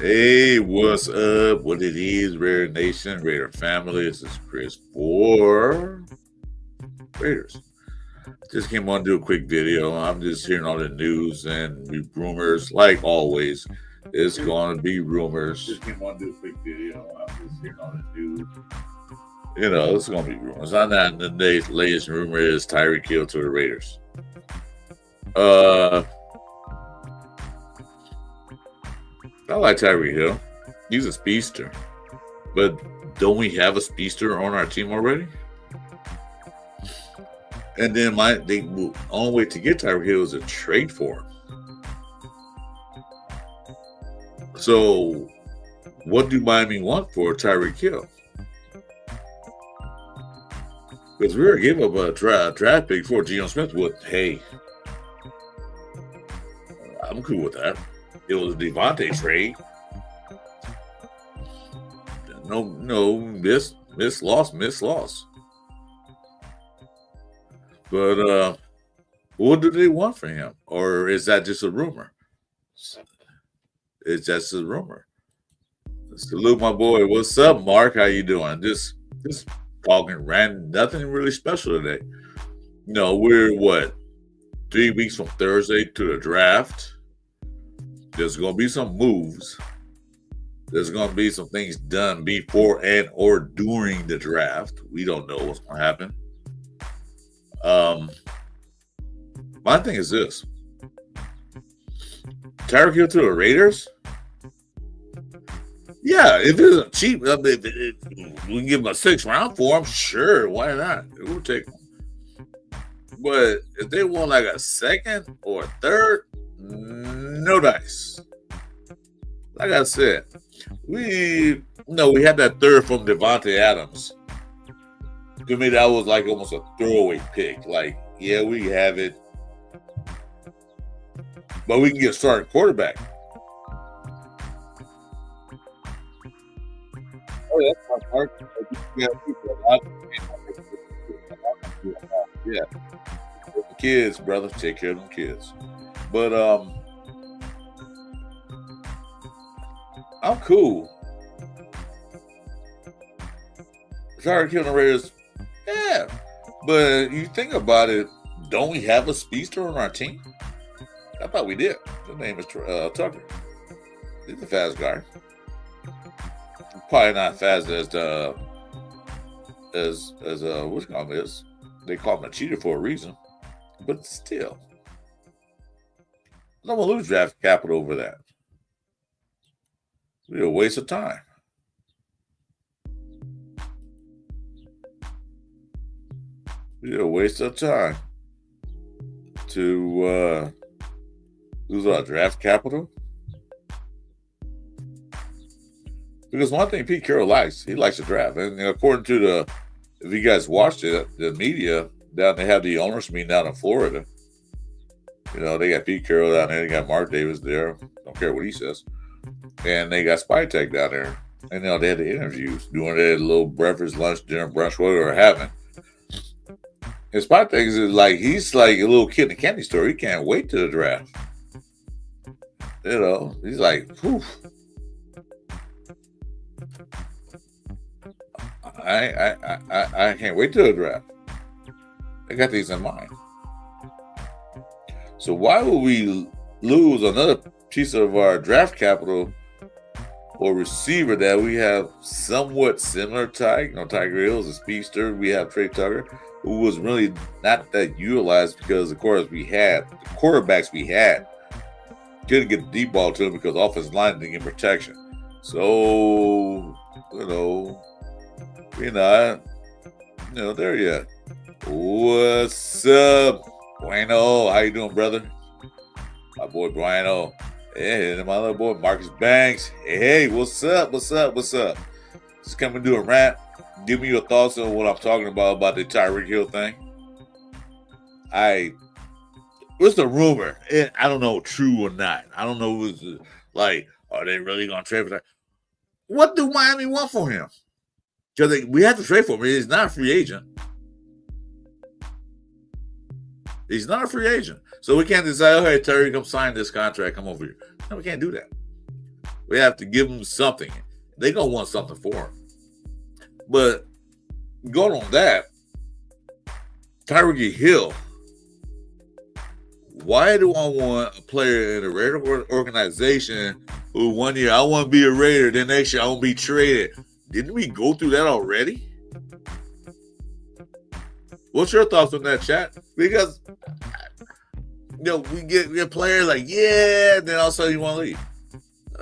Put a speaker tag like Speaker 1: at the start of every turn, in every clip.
Speaker 1: Hey, what's up? What it is, Raider Nation, Raider family. This is Chris for Raiders. Just came on to do a quick video. I'm just hearing all the news and rumors, like always. It's going to be rumors. Just came on to do a quick video. I'm just hearing all the news. It's going to be rumors. I'm not the latest rumor is Tyreek Hill to the Raiders. I like Tyreek Hill. He's a speedster. But don't we have a speedster on our team already? And then the only way to get Tyreek Hill is a trade for him. So what do Miami want for Tyreek Hill? Because we were giving up a draft pick for Geno Smith with, hey, I'm cool with that. It was a Devontae trade. No, miss loss. But what do they want from him? Or is that just a rumor? It's just a rumor. Salute my boy. What's up, Mark? How you doing? Just talking random, nothing really special today. We're 3 weeks from Thursday to the draft. There's going to be some moves. There's going to be some things done before and or during the draft. We don't know what's going to happen. My thing is this. Tyreek Hill to the Raiders? Yeah, if it's cheap, if we can give him a 6th round for him, sure, why not? We'll take him. But if they want like a 2nd or a 3rd, no dice. Like I said, we had that 3rd from Devontae Adams. To me, that was like almost a throwaway pick. Like, yeah, we have it, but we can get a starting quarterback. Oh, that's my part. Yeah, the kids, brother, take care of them kids. But I'm cool. Tyreek Hill and the Raiders, yeah. But you think about it, don't we have a speedster on our team? I thought we did. His name is Tucker. He's a fast guy. Probably not fast as what's called is. They call him a cheater for a reason. But still. I'm gonna lose draft capital over that. It'll be a waste of time. It'll be a waste of time to lose our draft capital. Because one thing Pete Carroll likes, he likes to draft. And according to if you guys watched it, the media, they have the owners meeting down in Florida. They got Pete Carroll down there. They got Mark Davis there. Don't care what he says. And they got Spy Tech down there. And, they had the interviews, doing their little breakfast, lunch, dinner, brunch, whatever they're having. And Spy Tech is he's like a little kid in a candy store. He can't wait to the draft. He's like, whew. I can't wait till the draft. I got these in mind. So why would we lose another piece of our draft capital or receiver that we have somewhat similar type? Tiger Hill is a speedster. We have Trey Tucker, who was really not that utilized because, of course, the quarterbacks we had couldn't get the deep ball to him because offensive line didn't get protection. So, we're not, there yet. What's up, Bueno? How you doing, brother? My boy Bueno. Hey, and my little boy Marcus Banks. Hey, what's up? Just come and do a rant. Give me your thoughts on what I'm talking about the Tyreek Hill thing. What's the rumor? I don't know, true or not. I don't know if it's are they really going to trade for that? What do Miami want for him? Because we have to trade for him. He's not a free agent. He's not a free agent. So we can't decide, hey, Terry, come sign this contract. Come over here. No, we can't do that. We have to give him something. They're going to want something for him. But going on that, Tyreek Hill, why do I want a player in a Raider organization who 1 year, I want to be a Raider, then next year I want to be traded? Didn't we go through that already? What's your thoughts on that, chat? Because, we get players like, yeah, then all of a sudden you want to leave.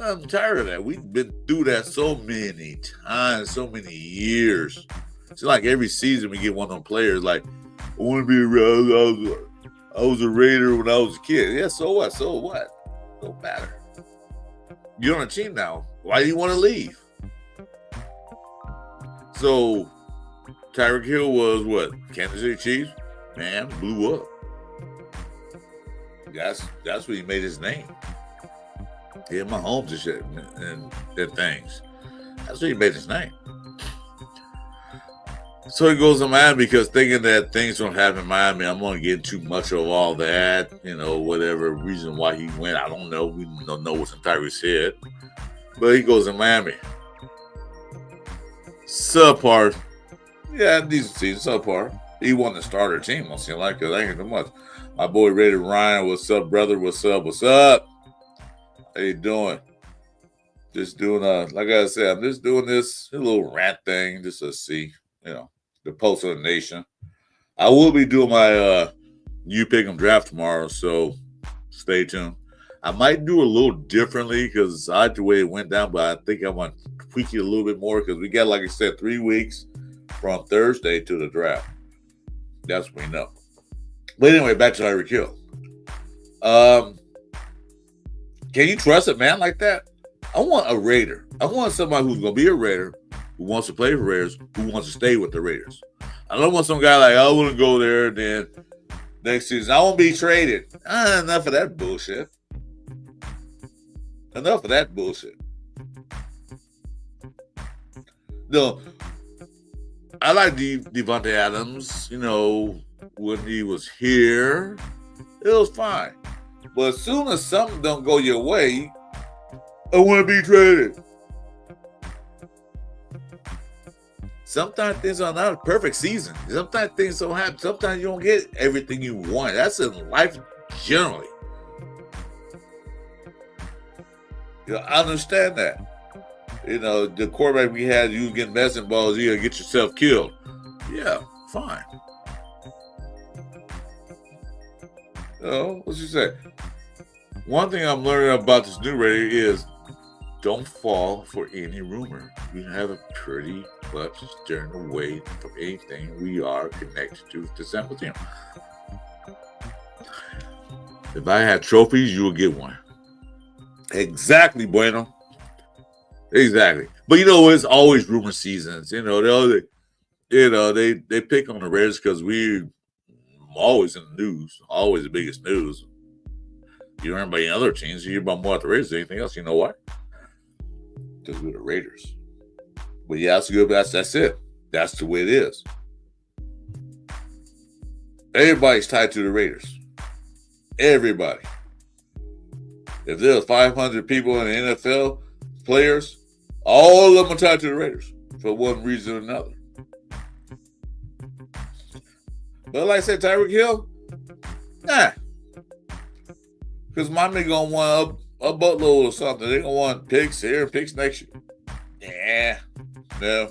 Speaker 1: I'm tired of that. We've been through that so many times, so many years. It's like every season we get one of them players like, I want to be a Raider. I was a Raider when I was a kid. Yeah, so what? So what? Don't matter. You're on a team now. Why do you want to leave? So, Tyreek Hill was what? Kansas City Chiefs? Man, blew up. That's where he made his name. He had Mahomes and shit and things. That's where he made his name. So he goes to Miami because thinking that things don't happen in Miami. I'm going to get too much of all that. Whatever reason why he went, I don't know. We don't know what's in Tyreek's head. But he goes to Miami. Subpar. Yeah, decent season, subpar. He won the starter team, I'll seem like, because I ain't too much. My boy Rated Ryan, what's up, brother? What's up? What's up? How you doing? Just doing like I said, I'm just doing this little rant thing just to see, the pulse of the nation. I will be doing my You Pick 'em draft tomorrow, so stay tuned. I might do a little differently because I like the way it went down, but I think I want to tweak it a little bit more because we got, like I said, 3 weeks from Thursday to the draft. That's what we know. But anyway, back to Tyreek Hill. Can you trust a man like that? I want a Raider. I want somebody who's going to be a Raider, who wants to play for Raiders, who wants to stay with the Raiders. I don't want some guy like, I want to go there, then next season, I won't be traded. Enough of that bullshit. Enough of that bullshit. No, I like Devontae Adams, when he was here, it was fine. But as soon as something don't go your way, I want to be traded. Sometimes things are not a perfect season. Sometimes things don't happen. Sometimes you don't get everything you want. That's in life generally. I understand that. The quarterback we had, you get messing balls, you gotta get yourself killed. Yeah, fine. What you say? One thing I'm learning about this new Raider is don't fall for any rumor. We have a pretty much steering away from anything we are connected to the San team. If I had trophies, you will get one. Exactly, Bueno. Exactly. But it's always rumor seasons. They pick on the Raiders because we're always in the news, always the biggest news. You don't hear about any other teams, you hear about more about the Raiders than anything else. You know why? Because we're the Raiders. But yeah, that's good. That's it. That's the way it is. Everybody's tied to the Raiders. Everybody. If there's 500 people in the NFL, players, all of them are tied to the Raiders for one reason or another. But like I said, Tyreek Hill, nah. Because Miami going to want a buttload or something. They're going to want picks here and picks next year. Yeah. No.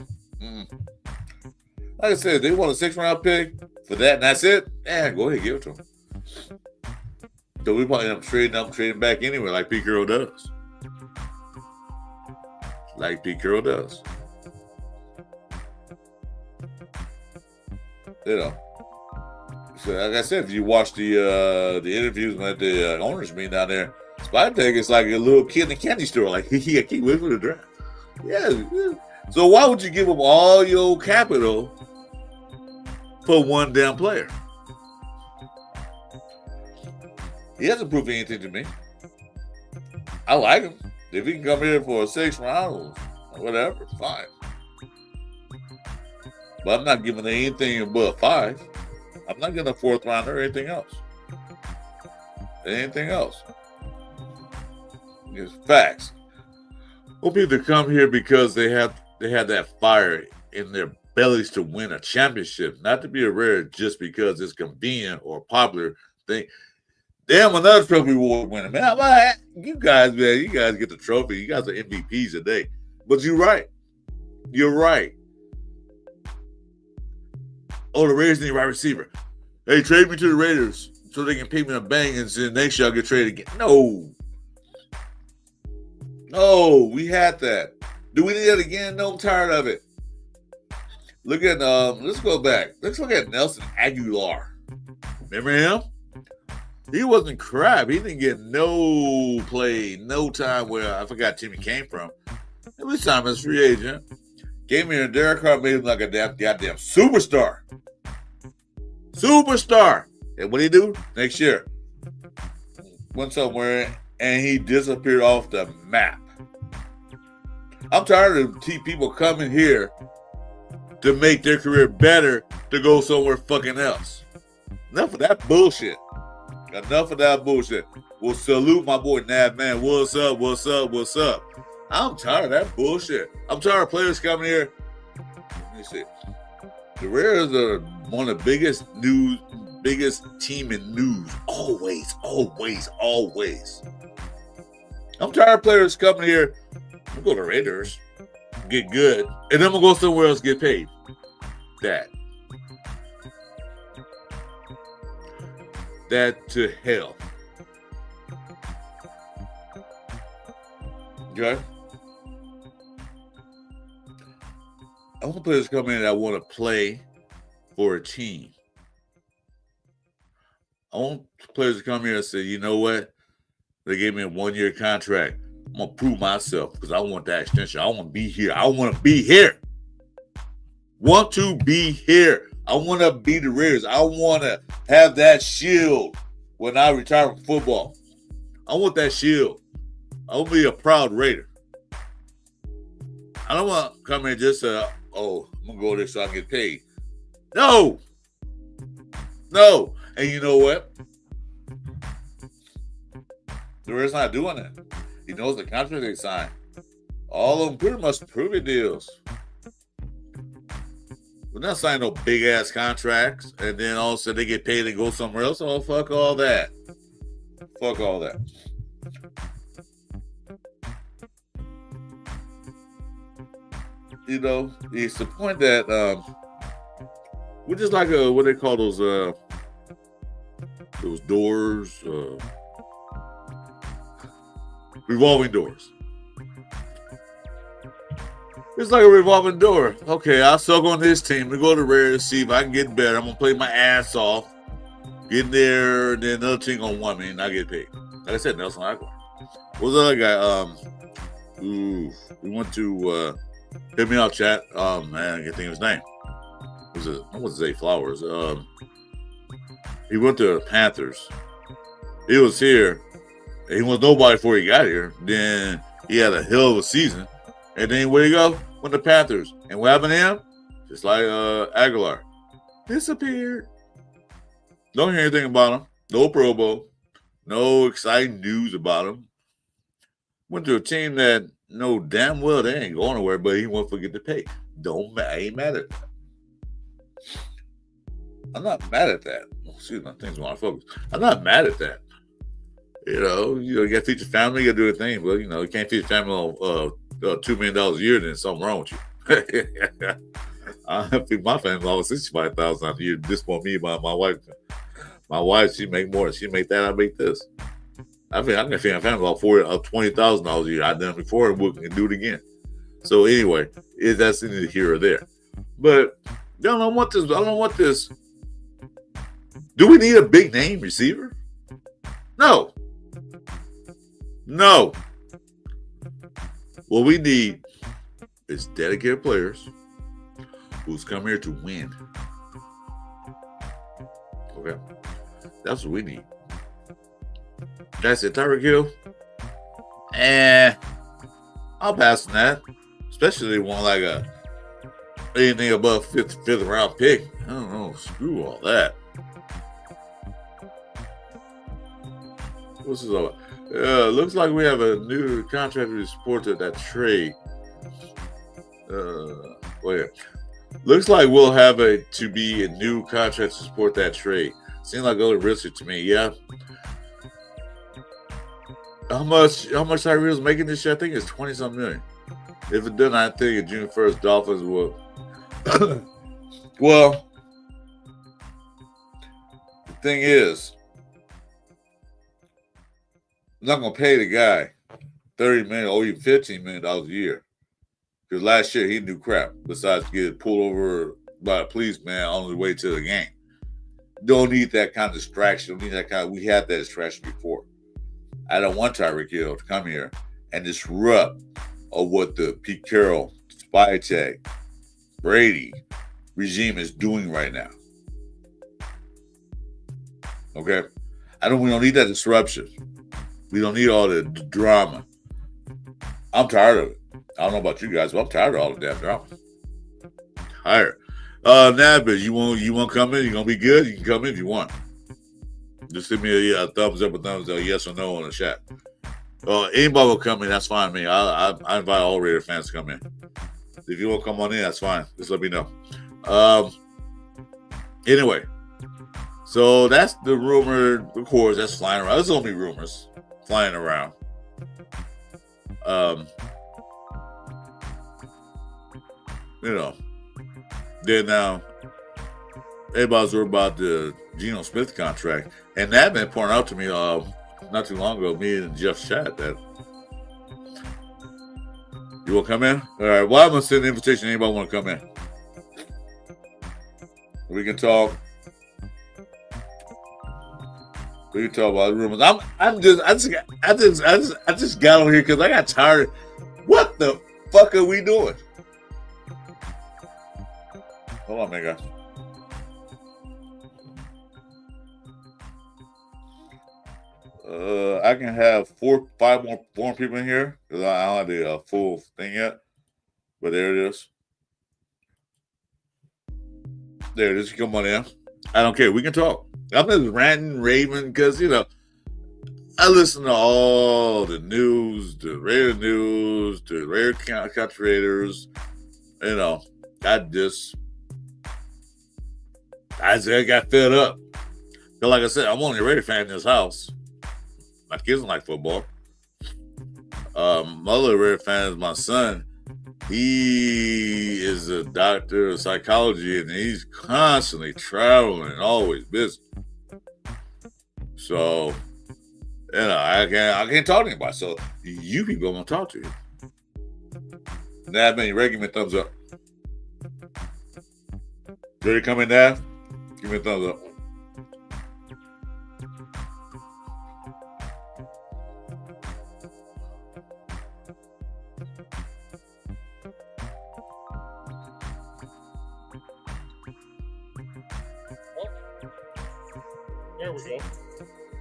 Speaker 1: Like I said, they want a 6th-round pick for that, and that's it. Yeah, go ahead, give it to them. So we probably end up trading back anyway, like Pete Carroll does. So like I said, if you watch the interviews at the owners meeting down there, Spytech is like a little kid in a candy store. Like, I can't wait for the draft. Yeah. So why would you give up all your capital for one damn player? He hasn't proved anything to me. I like him. If he can come here for a 6th round or whatever, fine. But I'm not giving anything above 5. I'm not getting a 4th rounder or anything else. It's facts. want people to come here because they had that fire in their bellies to win a championship, not to be a rare just because it's convenient or popular thing. Damn, another trophy award winner, man. You guys get the trophy. You guys are MVPs today. But you're right. You're right. Oh, the Raiders need a wide receiver. Hey, trade me to the Raiders so they can pay me a bang and then next year I'll get traded again. No, we had that. Do we need that again? No, I'm tired of it. Look at let's go back. Let's look at Nelson Aguilar. Remember him? He wasn't crap. He didn't get no play, no time where I forgot team he came from. It was time as a free agent. Came here and Derek Carr made him like a goddamn superstar. Superstar. And what did he do? Next year. Went somewhere and he disappeared off the map. I'm tired of people coming here to make their career better to go somewhere fucking else. Enough of that bullshit. Enough of that bullshit. We'll salute my boy Nav Man. What's up? What's up? What's up? I'm tired of that bullshit. I'm tired of players coming here. Let me see. The Raiders are one of the biggest team in news. Always. I'm tired of players coming here. I'm going to the Raiders, get good, and then I'm going to go somewhere else get paid. That to hell. Okay? I want players to come in that want to play for a team. I want players to come here and say, you know what? They gave me a 1-year contract. I'm going to prove myself because I want that extension. I want to be here. I want to be here. Want to be here. I want to be the Raiders. I want to have that shield when I retire from football. I want that shield. I want to be a proud Raider. I don't want to come in just I'm going to go there so I can get paid. No. And you know what? The Raiders not doing that. He knows the contract they signed. All of them pretty much prove-it deals. We're not signing no big-ass contracts, and then all of a sudden they get paid and go somewhere else. Oh, fuck all that. Fuck all that. You know, it's the point that we're just like what they call those doors, revolving doors. It's like a revolving door. Okay, I'll suck on this team to go to Raiders, see if I can get better. I'm going to play my ass off. Get in there, and then another team going to want me, and I get paid. Like I said, Nelson Aguilar. What's the other guy? We went to, hit me out, chat. Man, I can't think of his name. I want to say Flowers. He went to the Panthers. He was here. He was nobody before he got here. Then he had a hell of a season. And then where he go? Went to Panthers. And what happened to him? Just like Aguilar. Disappeared. Don't hear anything about him. No Pro Bowl. No exciting news about him. Went to a team that know damn well they ain't going nowhere, but he won't forget to pay. I ain't mad at that. I'm not mad at that. Excuse me, things want to focus. I'm not mad at that. You got to feed your family, you got to do a thing. But, you can't feed your family on $2 million a year, then something wrong with you. I feed my family on $65,000 a year. This for me, my wife. My wife, she make more. She make that, I make this. I mean, I can feed my family about $20,000 a year. I've done it before and we can do it again. So anyway, that's neither here or there. But I don't want this. Do we need a big name receiver? No. What we need is dedicated players who's come here to win. Okay? That's what we need. That's it. Tyreek Hill? I'll pass on that. Especially one like anything above fifth round pick. I don't know. Screw all that. What's this all about? Looks like we have a new contract to support that trade. Wait. Looks like we'll have to be a new contract to support that trade. Seems like a little risky to me. Yeah. How much Tyreek's making this year? I think it's 20-something million. If it doesn't, I think at June 1st, Dolphins will. Well, the thing is, I'm not gonna pay the guy $30 million or even $15 million a year. Because last year he knew crap. Besides getting pulled over by a policeman on the way to the game. Don't need that kind of distraction. Don't need that kind. We had that distraction before. I don't want Tyreek Hill to come here and disrupt of what the Pete Carroll, Spytech, Brady regime is doing right now. Okay? We don't need that disruption. We don't need all the drama. I'm tired of it. I don't know about you guys, but I'm tired of all the damn drama. Tired. But you want to come in? You're gonna be good. You can come in if you want. Just give me a thumbs up, a thumbs down, yes or no on the chat. Anybody will come in. That's fine with me. I invite all Raider fans to come in. If you want to come on in, that's fine. Just let me know. Anyway, so that's the rumor. Of course, that's flying around. There's only rumors flying around. Then now, everybody's worried about the Geno Smith contract. And that been pointed out to me not too long ago, me and Jeff chat that. You want to come in? All right, well, I'm going to send an invitation to anybody want to come in. We can talk. We can talk about the rumors. I just got on here because I got tired. What the fuck are we doing? Hold on, man, guys. I can have 5 more people in here because I don't have the full thing yet. But there it is. There it is. Come on in. I don't care. We can talk. I'm just ranting, raving because, I listen to all the news, the Raider news, the Raider country Raiders. I got fed up. But like I said, I'm only a Raider fan in this house. My kids don't like football. My other Raider fan is my son. He is a doctor of psychology, and he's constantly traveling and always busy. So, I can't talk to anybody. So, you people I'm going to talk to you. Now, man, you ready? Give me a thumbs up. Ready to come in now? Give me a thumbs up.
Speaker 2: There we go.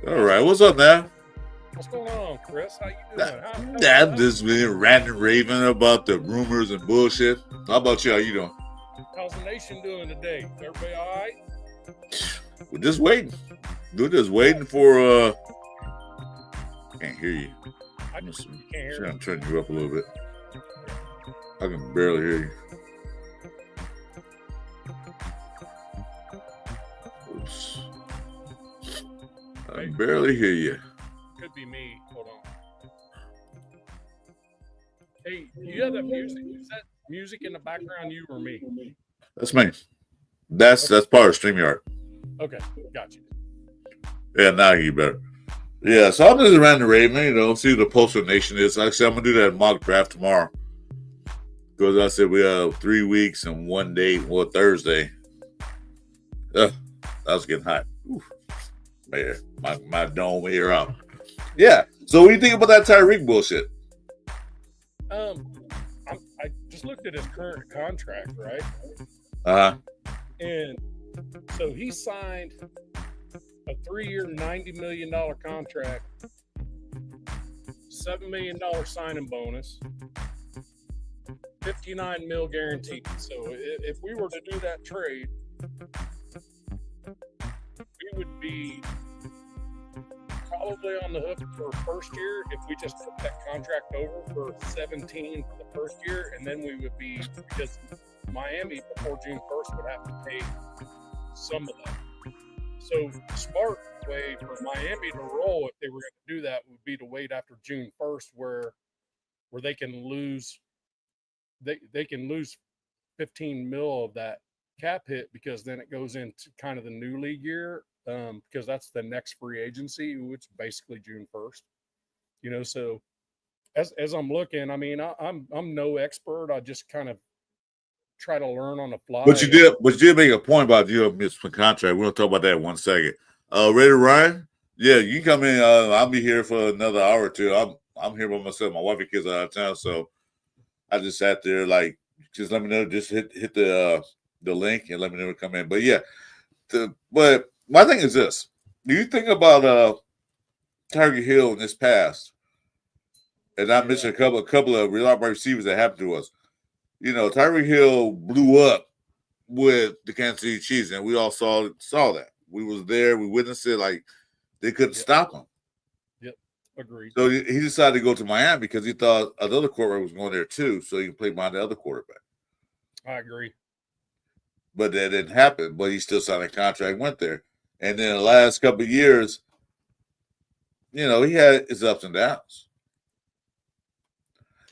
Speaker 1: All right, what's up, man?
Speaker 2: What's going on, Chris? How you doing?
Speaker 1: I'm just been ranting and raving about the rumors and bullshit. How about you? How you doing?
Speaker 2: How's the nation doing today? Everybody all right?
Speaker 1: We're just waiting. We're just waiting for. Can't hear you.
Speaker 2: I just can't hear you.
Speaker 1: I'm turning you up a little bit. I can barely hear you. Oops. I can barely hear you.
Speaker 2: Could be me. Hold on. Hey, you have that music? Is that music in the background, you or me?
Speaker 1: That's me. That's part of StreamYard.
Speaker 2: Okay, got you.
Speaker 1: Yeah, now you better. Yeah, so I'm just around the Raven, see what the Postal Nation is. Like I said, I'm going to do that mock draft tomorrow. Because I said we have 3 weeks and 1 day, Thursday. That was getting hot. Ooh. Man, my dome here out. Yeah, so what do you think about that Tyreek bullshit?
Speaker 2: I just looked at his current contract, right?
Speaker 1: Uh-huh.
Speaker 2: And so he signed a 3-year, $90 million contract, $7 million signing bonus, $59 million guaranteed. So if we were to do that trade, we would be probably on the hook for first year if we just took that contract over for 17 for the first year, and then we would be, because Miami before June 1st would have to pay some of that. So the smart way for Miami to roll, if they were going to do that, would be to wait after June 1st, where they can lose they can lose 15 mil of that cap hit, because then it goes into kind of the new league year, because that's the next free agency, which is basically June 1st. So as I'm looking, I mean, I'm no expert. I just kind of try to learn on the fly.
Speaker 1: But you did make a point about your missing contract. We're gonna talk about that in 1 second. Ready, Ryan? Yeah, you come in. I'll be here for another hour or two. I'm here by myself. My wife and kids are out of town, so I just sat there like, just let me know. Just hit the link and let me know to come in. But yeah, but my thing is this: do you think about Tiger Hill in this past? And I mentioned a couple of reliable receivers that happened to us. Tyreek Hill blew up with the Kansas City Chiefs, and we all saw that. We was there. We witnessed it. Like, they couldn't stop him.
Speaker 2: Yep, agreed.
Speaker 1: So he decided to go to Miami because he thought another quarterback was going there too, so he could play behind the other quarterback.
Speaker 2: I agree.
Speaker 1: But that didn't happen. But he still signed a contract, went there. And then the last couple of years, he had his ups and downs.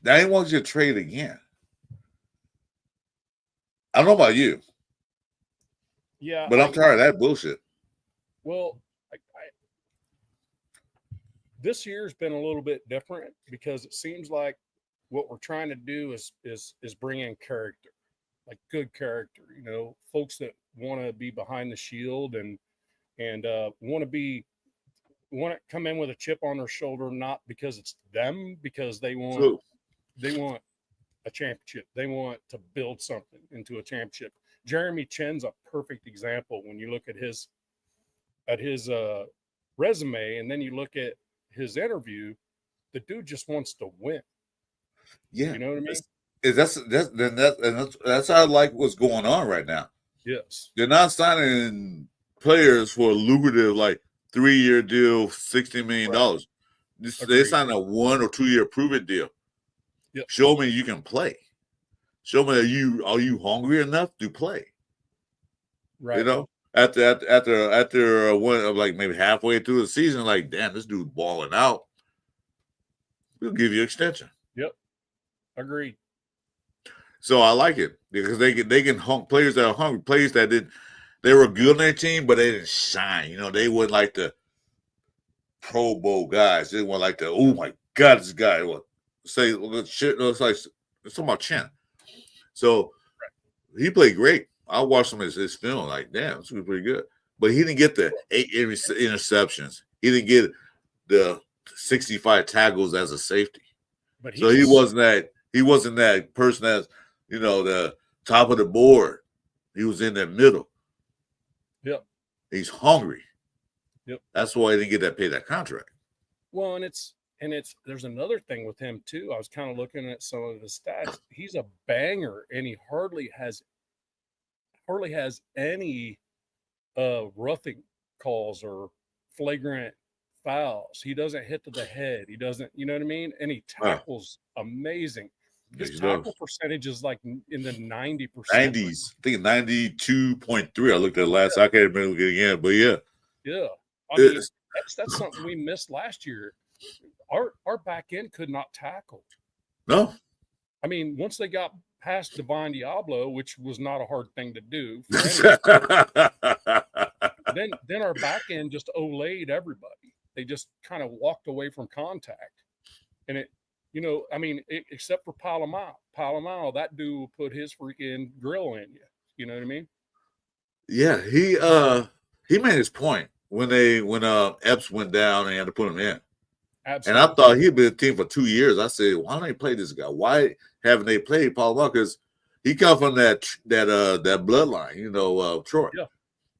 Speaker 1: Now he wants you to trade again. I don't know about you.
Speaker 2: Yeah.
Speaker 1: But I'm tired of that bullshit.
Speaker 2: Well, this year's been a little bit different, because it seems like what we're trying to do is bring in character, like good character, folks that want to be behind the shield and want to come in with a chip on their shoulder, not because it's them, because they want a championship. They want to build something into a championship. Jeremy Chen's a perfect example. When you look at his resume, and then you look at his interview, the dude just wants to win.
Speaker 1: Yeah,
Speaker 2: you know what I mean.
Speaker 1: That's how I like what's going on right now.
Speaker 2: Yes,
Speaker 1: they're not signing players for a lucrative, like 3-year deal, $60 million. Right. They signed a 1 or 2 year prove-it deal. Yep. Show me you can play. Show me are you hungry enough to play? Right. After one, like maybe halfway through the season, like, damn, this dude's balling out, we'll give you extension.
Speaker 2: Yep. Agreed.
Speaker 1: So I like it because they can players that are hungry, players that they were good on their team, but they didn't shine. They weren't like the Pro Bowl guys. They weren't like oh my God, this guy. It's talking about Chen. So he played great. I watched some of his film, like, damn, this was pretty good. But he didn't get the 8 interceptions. He didn't get the 65 tackles as a safety. But he wasn't that person that's, the top of the board. He was in the middle.
Speaker 2: Yep.
Speaker 1: He's hungry.
Speaker 2: Yep.
Speaker 1: That's why he didn't get that contract.
Speaker 2: Well, and there's another thing with him too. I was kind of looking at some of his stats. He's a banger, and he hardly has any roughing calls or flagrant fouls. He doesn't hit to the head. He doesn't, you know what I mean? And he tackles amazing. His tackle percentage is like in the 90%.
Speaker 1: 90s. I think 92.3. I looked at last. I can't remember it again, but yeah.
Speaker 2: Yeah. I mean, that's something we missed last year. Our back end could not tackle.
Speaker 1: No.
Speaker 2: I mean, once they got past Divine Diablo, which was not a hard thing to do for anyone, then our back end just olayed everybody. They just kind of walked away from contact. And it, I mean, except for Palomino, that dude will put his freaking grill in you. You know what I mean?
Speaker 1: Yeah, he made his point when Epps went down and he had to put him in. Absolutely. And I thought he'd been a team for 2 years. I said, why don't they play this guy? Why haven't they played Palomino? Because he come from that bloodline, Troy.
Speaker 2: Yeah.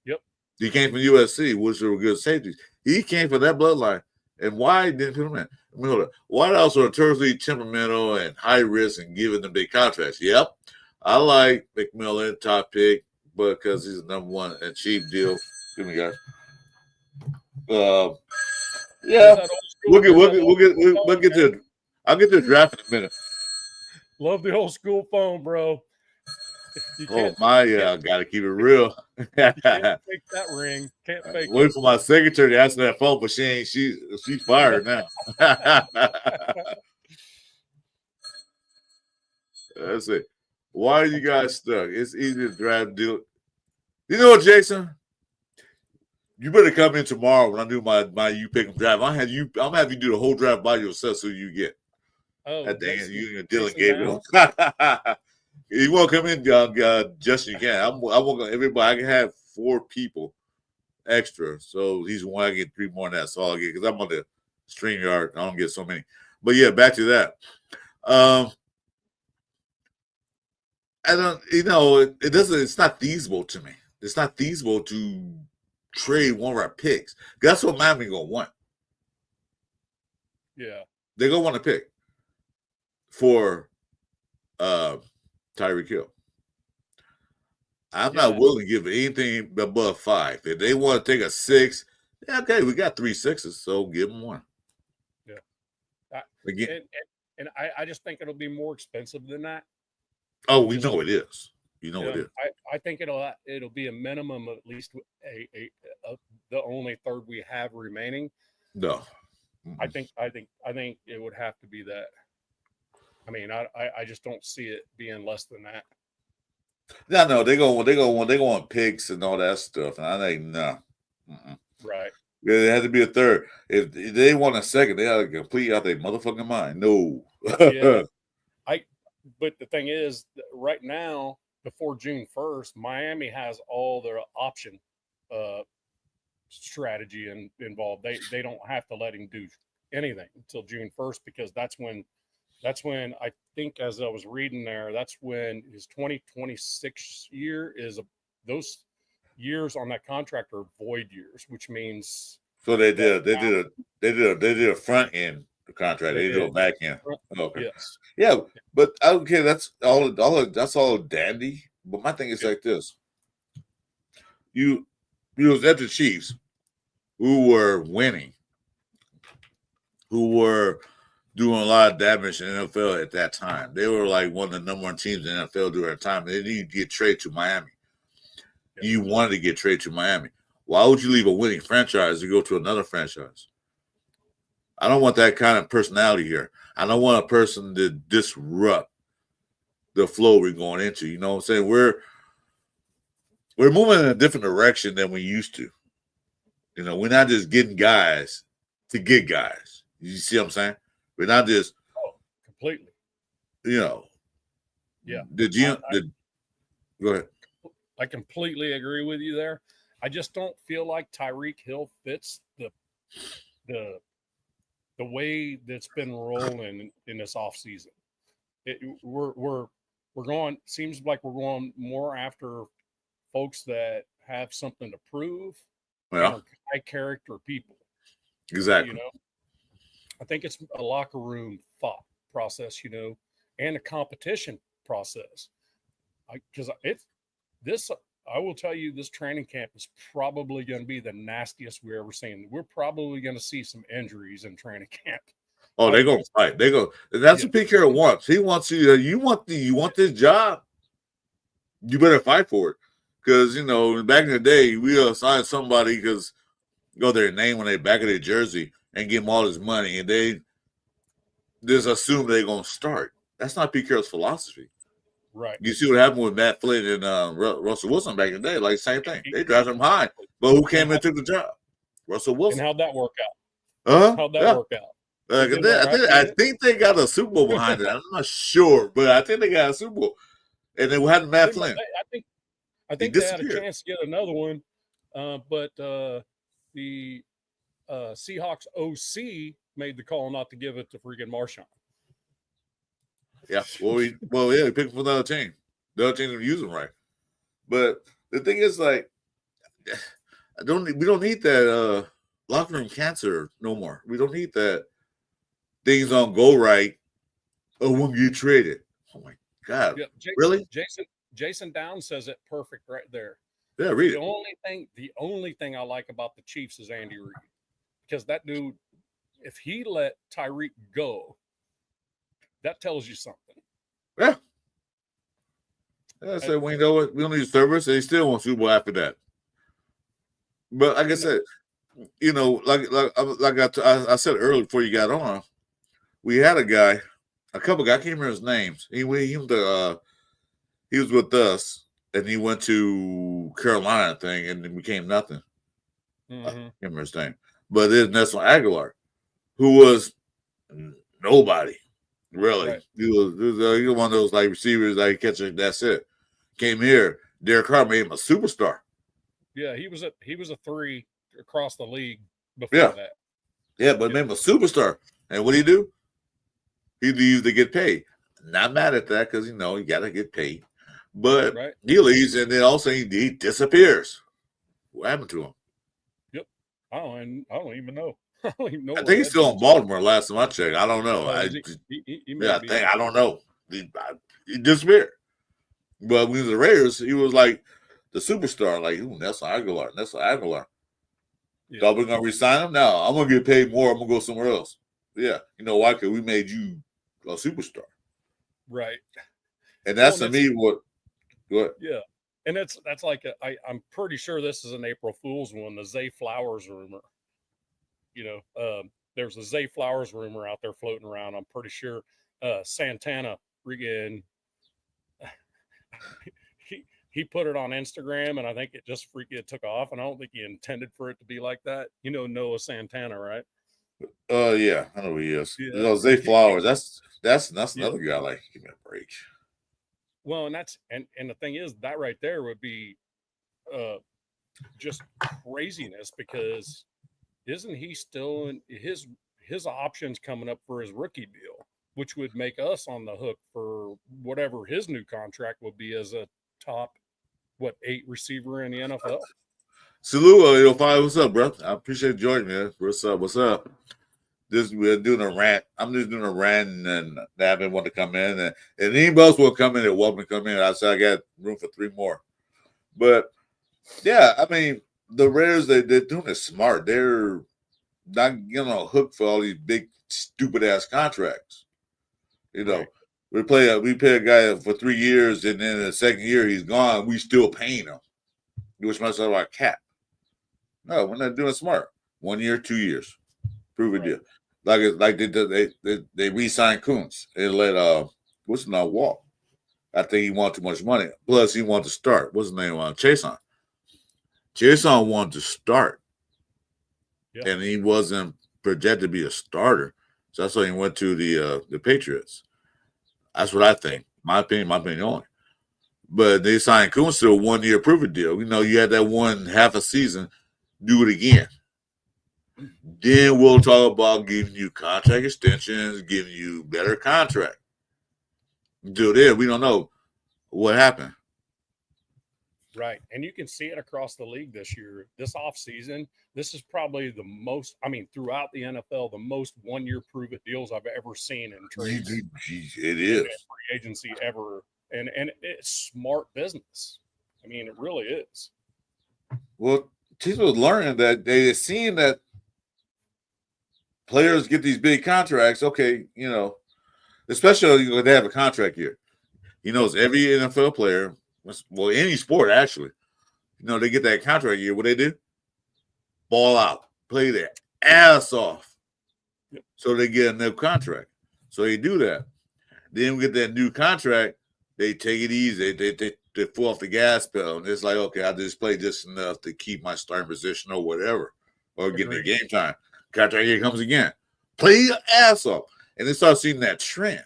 Speaker 2: Yep.
Speaker 1: He came from USC, which were good safeties. He came from that bloodline. And why didn't put him in? I mean, hold on. White House are notoriously temperamental and high risk and giving them big contracts. Yep. I like McMillan, top pick, because he's the number one and cheap deal. Excuse me, guys. Yeah,
Speaker 2: There's that old school.
Speaker 1: we'll get
Speaker 2: There's
Speaker 1: we'll
Speaker 2: that
Speaker 1: get
Speaker 2: old
Speaker 1: we'll get
Speaker 2: school
Speaker 1: we'll
Speaker 2: phone,
Speaker 1: get
Speaker 2: man.
Speaker 1: to. I'll get to the draft in a minute.
Speaker 2: Love the old school phone, bro. You
Speaker 1: Oh
Speaker 2: can't
Speaker 1: my,
Speaker 2: you
Speaker 1: yeah,
Speaker 2: can't
Speaker 1: I gotta keep it real.
Speaker 2: you can't fake that ring. Can't fake it.
Speaker 1: Wait for my secretary to answer that phone, but she ain't. She's fired now. That's it. Why are you guys stuck? It's easy to drive. Do you know what, Jason? You better come in tomorrow when I do my you pick 'em drive. I'm have you do the whole drive by yourself so you get.
Speaker 2: Oh,
Speaker 1: That dang it,
Speaker 2: Jason,
Speaker 1: you and Dylan
Speaker 2: Jason
Speaker 1: Gabriel.
Speaker 2: Downs.
Speaker 1: You want to come in, Justin? You can. I want everybody. I can have 4 people extra, so he's one. I get 3 more than that. So I'll get because I'm on the StreamYard. I don't get so many. But yeah, back to that. I don't. It doesn't. It's not feasible to me. It's not feasible to trade one of our picks. That's what Miami gonna want.
Speaker 2: Yeah.
Speaker 1: They're gonna want to pick for Tyreek Hill. I'm not willing to give anything above 5. If they want to take a 6, yeah, okay, we got 3 6s, so give them one.
Speaker 2: Yeah.
Speaker 1: Again,
Speaker 2: And I just think it'll be more expensive than that.
Speaker 1: oh, we know it is. You know it is.
Speaker 2: I think it'll be a minimum of at least the only third we have remaining.
Speaker 1: No.
Speaker 2: I think it would have to be that. I mean, I just don't see it being less than that.
Speaker 1: No, they go on picks and all that stuff. And I think no.
Speaker 2: Right.
Speaker 1: Yeah, it has to be a third. If they want a second, they have to complete out their motherfucking mind. No.
Speaker 2: Yeah. But the thing is, right now, before June 1st, Miami has all their option strategy involved. They don't have to let him do anything until June 1st because that's when I think, as I was reading there, that's when his 2026 year is those years on that contract are void years, which means
Speaker 1: so they did a front end contract. They did a back end. Okay.
Speaker 2: Yes.
Speaker 1: Yeah, but okay, that's all dandy. But my thing is like this: you was at the Chiefs, who were winning, who were doing a lot of damage in the NFL at that time. They were like one of the number 1 teams in the NFL during that time. They needed to get traded to Miami. Yeah. You wanted to get traded to Miami. Why would you leave a winning franchise to go to another franchise? I don't want that kind of personality here. I don't want a person to disrupt the flow we're going into. You know what I'm saying? We're moving in a different direction than we used to. You know, we're not just getting guys to get guys. You see what I'm saying? We're not just
Speaker 2: completely.
Speaker 1: You know.
Speaker 2: Yeah.
Speaker 1: Go ahead.
Speaker 2: I completely agree with you there. I just don't feel like Tyreek Hill fits the way that's been rolling in this offseason. We're going, seems like we're going more after folks that have something to prove and are high character people.
Speaker 1: Exactly.
Speaker 2: You know, I think it's a locker room thought process, and a competition process. Because I will tell you, this training camp is probably going to be the nastiest we're ever seen. We're probably going to see some injuries in training camp.
Speaker 1: Oh, they're going to fight. They go. That's what Pete Carroll wants. He wants you. You want this job. You better fight for it. Because back in the day, we assigned somebody because go their name on their back of their jersey and give them all this money, and they just assume they're going to start. That's not Pete Carroll's philosophy.
Speaker 2: Right.
Speaker 1: You see what happened with Matt Flynn and Russell Wilson back in the day? Like, same thing. They drafted him high. But who came and took the job? Russell Wilson.
Speaker 2: And how'd that work out? How'd that work out?
Speaker 1: I think they got a Super Bowl behind it. I'm not sure, but I think they got a Super Bowl. And they had Matt Flynn.
Speaker 2: I think they had a chance to get another one. But the Seahawks OC made the call not to give it to freaking Marshawn.
Speaker 1: Yeah, he picked for another team. The other team didn't use him right. But the thing is, like, we don't need that locker room cancer no more. We don't need that things don't go right or when you trade it. Oh my God! Yeah, really?
Speaker 2: Jason Downs says it perfect right there.
Speaker 1: Yeah, read
Speaker 2: it. The only thing I like about the Chiefs is Andy Reid, because that dude If he let Tyreek go, that tells you something.
Speaker 1: Yeah. I said, well, you know what? We don't need service. And he still wants Super Bowl after that. But like I said, you know, I said earlier before you got on, we had a guy, a couple guys, I can't remember his names. He was with us, and he went to Carolina thing, and it became nothing. I can't remember his name. But there's Nelson Aguilar, who was nobody, really.
Speaker 2: Right.
Speaker 1: He was one of those like receivers that catch it, that's it. Came here, Derek Carr made him a superstar.
Speaker 2: Yeah, he was a 3 across the league before that.
Speaker 1: Yeah, but made him a superstar. And what do you do? He leaves to get paid. Not mad at that because, you know, you got to get paid. But he leaves, and then all of a sudden he disappears. What happened to him?
Speaker 2: Yep. I don't even know. I don't even know.
Speaker 1: I think he's still in Baltimore last time I checked. I don't know. I don't know. He disappeared. But when he was the Raiders, he was like the superstar. Like, ooh, Nelson Aguilar. Yeah. So we're going to resign him? No, I'm going to get paid more. I'm going to go somewhere else. Yeah. You know why? Because we made you a superstar.
Speaker 2: Right.
Speaker 1: And that's to me what.
Speaker 2: Yeah. And that's like I'm pretty sure this is an April Fool's one, the Zay Flowers rumor. You know, there's a Zay Flowers rumor out there floating around. I'm pretty sure Santana freaking he put it on Instagram, and I think it just freaking took off. And I don't think he intended for it to be like that. You know Noah Santana, right?
Speaker 1: Yeah, I know who he is. Yeah. You know, Zay Flowers. That's another guy. Like, give me a break.
Speaker 2: Well, and that's and the thing is that right there would be just craziness, because isn't he still in his options coming up for his rookie deal, which would make us on the hook for whatever his new contract would be as a top 8 receiver in the NFL.
Speaker 1: Salute, 05. What's up, bro? I appreciate you joining me. What's up? We're doing a rant. I'm just doing a rant, and they haven't want to come in, and anybody else will come in. They're welcome to come in. I said I got room for 3 more. But yeah, I mean, the Raiders, they're doing it smart. They're not getting on a hook for all these big stupid ass contracts. You know, we pay a guy for 3 years, and then the second year he's gone. We still paying him, which must have our cap. No, we're not doing it smart. 1 year, 2 years, prove a deal. Like they re-signed Kuntz and let what's his name walk. I think he wanted too much money. Plus, he wanted to start. What's his name? Chason. Chason wanted to start, and he wasn't projected to be a starter. So that's why he went to the Patriots. That's what I think. My opinion only. But they signed Kuntz to a 1 year prove deal. You know, you had that one half a season. Do it again. Then we'll talk about giving you contract extensions, giving you better contract. Until then, we don't know what happened.
Speaker 2: Right. And you can see it across the league this year. This offseason, this is probably the most, I mean, throughout the NFL, the most 1 year prove it deals I've ever seen in trades.
Speaker 1: It is.
Speaker 2: Free agency ever. And it's smart business. I mean, it really is.
Speaker 1: Well, teams are learning that they're seeing that players get these big contracts. Okay, you know, especially when they have a contract year. He knows every NFL player, well, any sport actually, you know, they get that contract year. What they do? Ball out, play their ass off, so they get a new contract. So they do that. Then we get that new contract. They take it easy. They pull off the gas pedal, and it's like, okay, I just play just enough to keep my starting position or whatever, or get the game time. Contract here comes again. Play your ass off. And they start seeing that trend.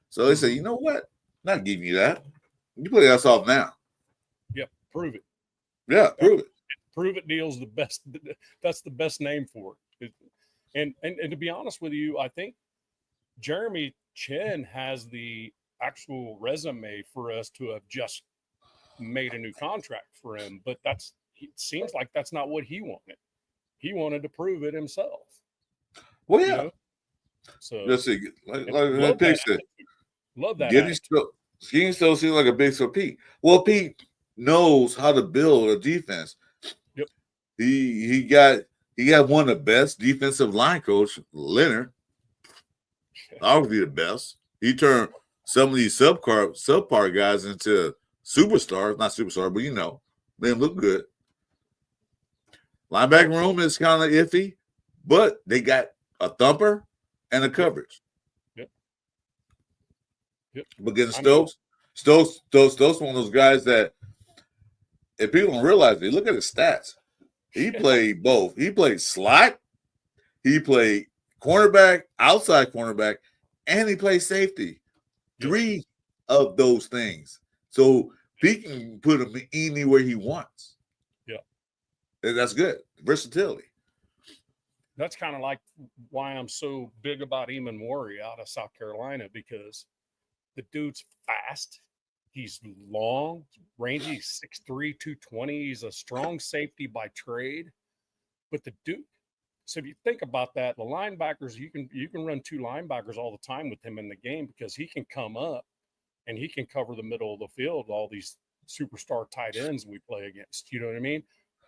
Speaker 1: So they say, you know what? I'm not giving you that. You play your ass off now.
Speaker 2: Yep. Prove it.
Speaker 1: Yeah, prove it.
Speaker 2: Prove it deal's the best. That's the best name for it. And to be honest with you, I think Jeremy Chin has the actual resume for us to have just made a new contract for him. But it seems like that's not what he wanted. He wanted to prove it himself.
Speaker 1: Well, yeah.
Speaker 2: You know? So
Speaker 1: let's see. Like Pete said,
Speaker 2: love that.
Speaker 1: He still seems like a big for Pete. Well, Pete knows how to build a defense.
Speaker 2: Yep.
Speaker 1: He got He had one of the best defensive line coach, Leonard. Arguably the best. He turned some of these subpar guys into superstars. Not superstars, but they look good. Linebacker room is kind of iffy, but they got a thumper and a coverage.
Speaker 2: Yep.
Speaker 1: But against Stokes, one of those guys that if people don't realize, they look at his stats. He played both. He played slot, he played cornerback, outside cornerback, and he played safety. Yep. 3 of those things. So he can put him anywhere he wants.
Speaker 2: Yeah.
Speaker 1: And that's good. Versatility.
Speaker 2: That's kind of like why I'm so big about Eamon Warrior out of South Carolina, because the dude's fast. He's long, rangy, 6'3", 220. He's a strong safety by trade. But the dude, so if you think about that, the linebackers, you can run 2 linebackers all the time with him in the game, because he can come up and he can cover the middle of the field, all these superstar tight ends we play against, you know what I mean?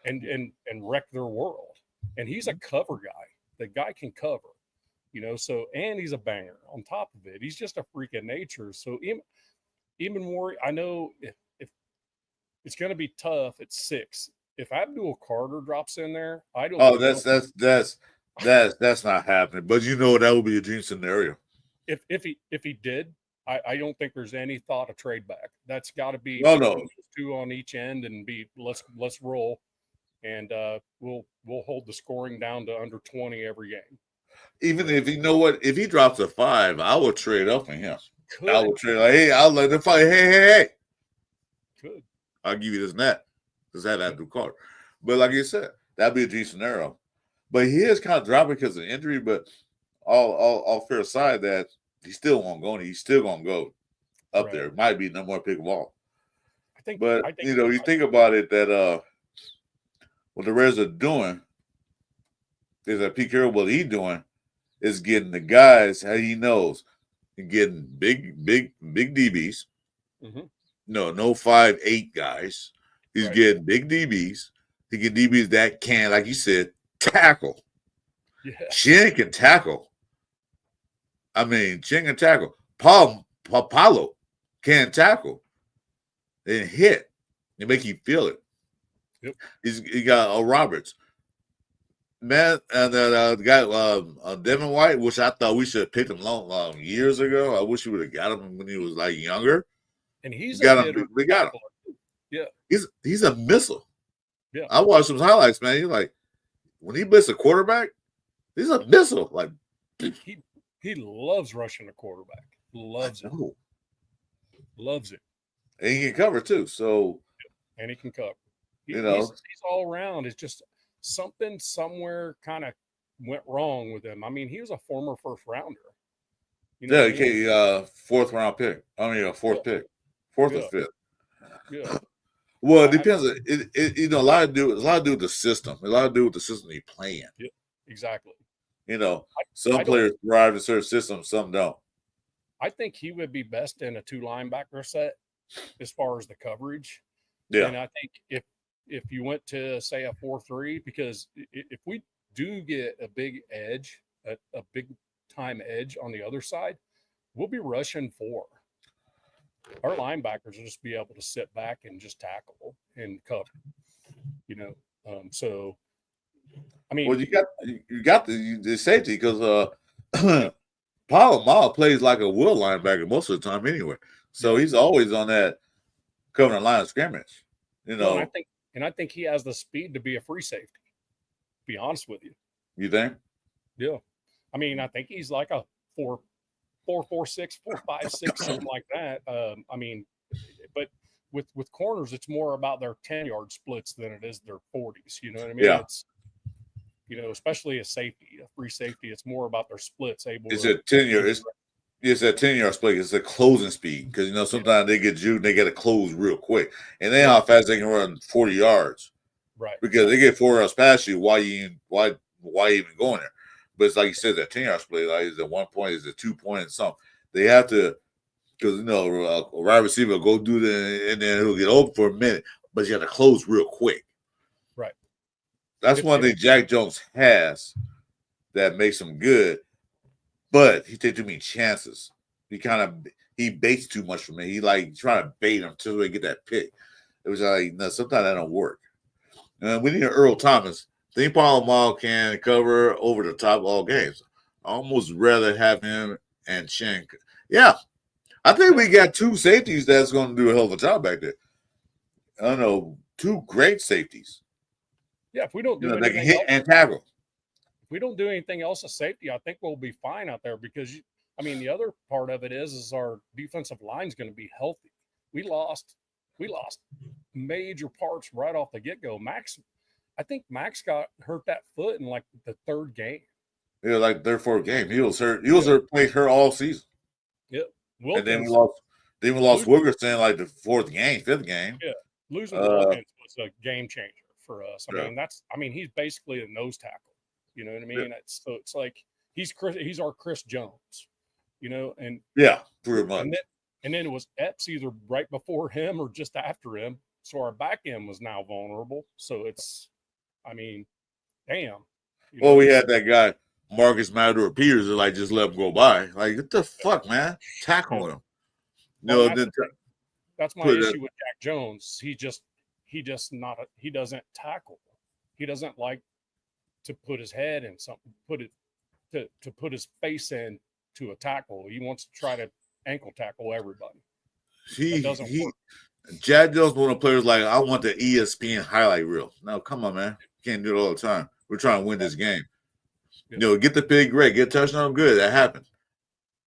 Speaker 2: And wreck their world. And he's a cover guy. The guy can cover, so, and he's a banger on top of it. He's just a freak of nature. So Eamon Warrior, I know if it's going to be tough at 6. If Abdul Carter drops in there, I don't.
Speaker 1: Oh, that's not happening. But that would be a dream scenario.
Speaker 2: If he did, I don't think there's any thought of trade back. That's got to be
Speaker 1: no
Speaker 2: 2 on each end and be let's roll, and we'll hold the scoring down to under 20 every game.
Speaker 1: Even if if he drops a 5, I would trade up for him. I would trade hey, I'll let them fight. Hey.
Speaker 2: Good.
Speaker 1: I'll give you this net. Because that Abdul Carter. But like you said, that'd be a G scenario. But he is kind of dropping because of injury, but all fair aside that he still won't go, and he's still gonna go up there. It might be no more pick of all. I think you think about it that what the Reds are doing is that Pete Carroll, what he's doing is getting the guys how he knows. Getting big DBs.
Speaker 2: Mm-hmm.
Speaker 1: No 5'8" guys. He's getting big DBs. He get DBs that can, like you said, tackle.
Speaker 2: Yeah.
Speaker 1: Chin can tackle. Chin can tackle. Paulo can tackle and hit and make you feel it.
Speaker 2: Yep.
Speaker 1: He got Roberts. Man, and the guy Devin White, which I thought we should have picked him long years ago. I wish we would have got him when he was like younger.
Speaker 2: And he's
Speaker 1: we got him.
Speaker 2: Yeah,
Speaker 1: he's a missile.
Speaker 2: Yeah,
Speaker 1: I watched some highlights, man. He's like when he blitz a quarterback, he's a missile. Like
Speaker 2: he loves rushing the quarterback. Loves it. Loves it.
Speaker 1: And he can cover too. So
Speaker 2: and he can cover.
Speaker 1: He's
Speaker 2: all around. It's just something somewhere kind of went wrong with him. He was a former first rounder.
Speaker 1: Fourth round pick. Fourth pick. Fourth or fifth.
Speaker 2: Yeah.
Speaker 1: Well, it depends. A lot to do with the system. A lot to do with the system he's playing.
Speaker 2: Yeah, exactly.
Speaker 1: Some players thrive in certain systems, some don't.
Speaker 2: I think he would be best in a 2 linebacker set as far as the coverage.
Speaker 1: Yeah.
Speaker 2: And I think if you went to say a 4-3, because if we do get a big edge, a big time edge on the other side, we'll be rushing 4. Our linebackers will just be able to sit back and just tackle and cover. So
Speaker 1: well, you got the safety because Paul Mall plays like a will linebacker most of the time anyway. So he's always on that covering the line of scrimmage.
Speaker 2: Well, I think he has the speed to be a free safety. To be honest with you.
Speaker 1: You think?
Speaker 2: Yeah. I think he's like a 4.46, 4.56, something like that. But with corners, it's more about their 10-yard splits than it is their 40s. You know what I mean?
Speaker 1: Yeah.
Speaker 2: It's, especially a safety, a free safety, it's more about their splits.
Speaker 1: It's a 10-yard. It's a 10-yard split. It's a closing speed because sometimes they get juked and they got to close real quick, and then how fast they can run 40 yards.
Speaker 2: Right.
Speaker 1: Because they get 4 yards past you. Why even going there? But it's like you said, that 10-yard split, like is it 1 point, is it 2 point, and something. They have to, because a wide receiver will go do that, and then he'll get open for a minute, but you have to close real quick.
Speaker 2: Right.
Speaker 1: That's one thing Jack Jones has that makes him good, but he takes too many chances. He baits too much for me. He like trying to bait him until they get that pick. It was like, no, sometimes that don't work. We need an Earl Thomas. Think Paul Mall can cover over the top all games. I almost rather have him and Shen. Yeah, I think we got two safeties that's going to do a hell of a job back there. I don't know, two great safeties.
Speaker 2: Yeah, if we don't do
Speaker 1: they can
Speaker 2: anything
Speaker 1: hit
Speaker 2: else,
Speaker 1: and tackle.
Speaker 2: if we don't do anything else as safety, I think we'll be fine out there because the other part of it is our defensive line is going to be healthy. We lost major parts right off the get go. I think Max got hurt that foot in like the third game.
Speaker 1: Yeah, like their fourth game. He was hurt. He was playing her all season.
Speaker 2: Yep.
Speaker 1: Wilkins, and then we lost. Then we lost Wilkerson like the fifth game.
Speaker 2: Yeah, losing Wilkins was a game changer for us.
Speaker 1: Yeah.
Speaker 2: He's basically a nose tackle. You know what I mean? Yeah. It's like he's our Chris Jones. You know, and
Speaker 1: yeah, pretty much.
Speaker 2: And then it was Epps either right before him or just after him. So our back end was now vulnerable. So it's, damn.
Speaker 1: Well, we had that guy, Marcus Matador Peters, that just let him go by. Like, what the fuck, man? Tackle him.
Speaker 2: Well, that's my issue with Jack Jones. He doesn't tackle. He doesn't like to put his head in something, to put his face in to a tackle. He wants to try to ankle tackle everybody. Work.
Speaker 1: Jack Jones one of the players like, I want the ESPN highlight reel. No, come on, man. You can't do it all the time. We're trying to win this game. Yeah. Get the pick, great. Get a touchdown, good. That happened.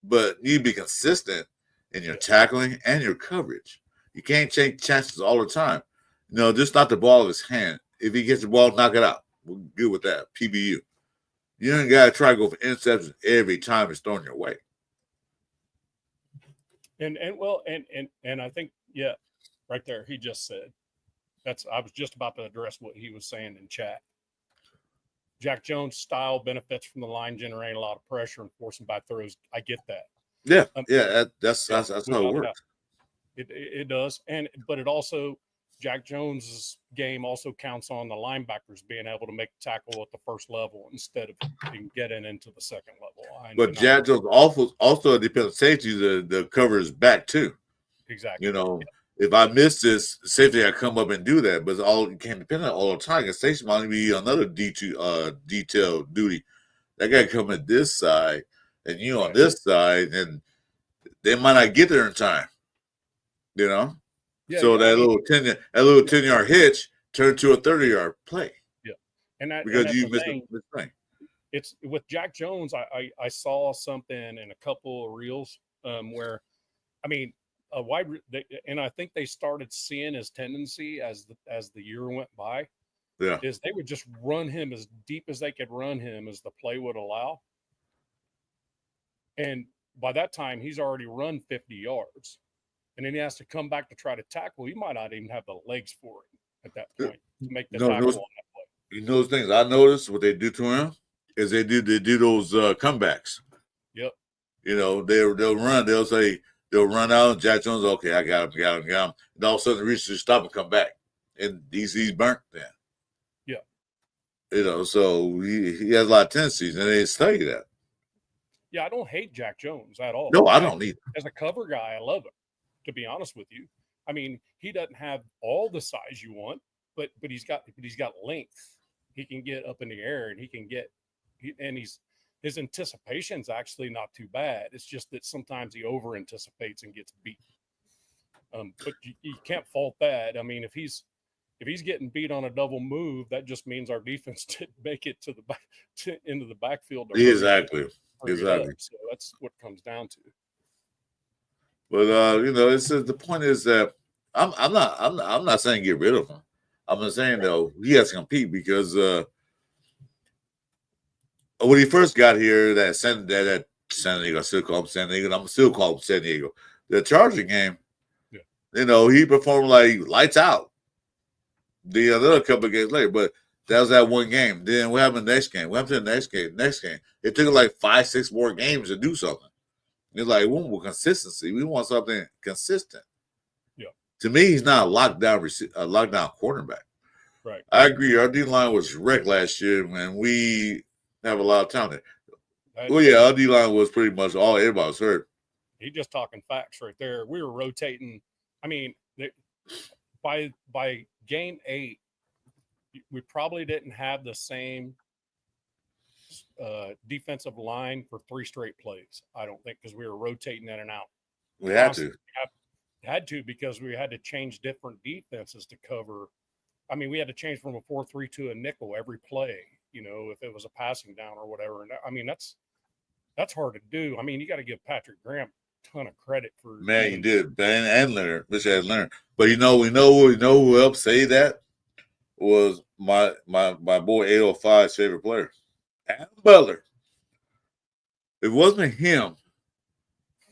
Speaker 1: But you need to be consistent in your tackling and your coverage. You can't take chances all the time. Just not the ball of his hand. If he gets the ball, knock it out. We're good with that. PBU. You don't got to try to go for interceptions every time it's thrown your way.
Speaker 2: And I think, yeah, right there, he just said, I was just about to address what he was saying in chat. Jack Jones' style benefits from the line generating a lot of pressure and forcing back throws. I get that.
Speaker 1: Yeah, that's how it works.
Speaker 2: It does, but it also, Jack Jones's game also counts on the linebackers being able to make the tackle at the first level instead of getting into the second level.
Speaker 1: But Jack Jones also depends on safety to cover his back too.
Speaker 2: Exactly.
Speaker 1: If I miss this, safety I come up and do that, but you can't depend on it all the time. Because safety might be another detail duty. That guy come at this side and you on this side, and they might not get there in time. Yeah, so that little 10-yard hitch turned to a 30-yard play.
Speaker 2: Yeah,
Speaker 1: because you missed the thing.
Speaker 2: It's with Jack Jones. I saw something in a couple of reels where, and I think they started seeing his tendency as the year went by.
Speaker 1: Yeah,
Speaker 2: is they would just run him as deep as they could run him as the play would allow, and by that time he's already run 50 yards. And then he has to come back to try to tackle. He might not even have the legs for it at that point to make the tackle on that play.
Speaker 1: Those things I noticed what they do to him is they do those comebacks.
Speaker 2: Yep.
Speaker 1: They'll run. They'll run out. And Jack Jones, okay, I got him. And all of a sudden, reach to stop and come back, and he's burnt then.
Speaker 2: Yeah.
Speaker 1: So he has a lot of tendencies, and they study that.
Speaker 2: Yeah, I don't hate Jack Jones at all.
Speaker 1: No, I don't either.
Speaker 2: As a cover guy, I love him. To be honest with you, he doesn't have all the size you want, but he's got length. He can get up in the air, and his anticipation's actually not too bad. It's just that sometimes he over anticipates and gets beat. But you can't fault that. If he's getting beat on a double move, that just means our defense didn't make it to the back into the backfield.
Speaker 1: Exactly.
Speaker 2: So that's what it comes down to.
Speaker 1: But the point is that I'm not saying get rid of him. I'm not saying though he has to compete because when he first got here, that San Diego, I still call him San Diego. I'm still call him San Diego. The Charger game, he performed like lights out. The other couple of games later, but that was that one game. Then what happened the next game? What happened to the next game? It took like 5-6 more games to do something. It's like, we want consistency. We want something consistent.
Speaker 2: Yeah.
Speaker 1: To me, he's not a lockdown quarterback.
Speaker 2: Right.
Speaker 1: I agree. Our D line was wrecked last year, and we have a lot of talent. Well, yeah, our D line was pretty much all everybody was hurt.
Speaker 2: He just talking facts right there. We were rotating. I mean, by game 8, we probably didn't have the same defensive line for 3 straight plays. I don't think, because we were rotating in and out.
Speaker 1: We had to.
Speaker 2: Had to, because we had to change different defenses to cover. I mean, we had to change from a 4-3 to a nickel every play, you know, if it was a passing down or whatever. And I mean, that's hard to do. I mean, you got to give Patrick Graham a ton of credit for.
Speaker 1: Man, you did. Ben and Leonard, Mr. Leonard. But we know who helped say that was my boy 805's favorite player, Adam Butler. If it wasn't him,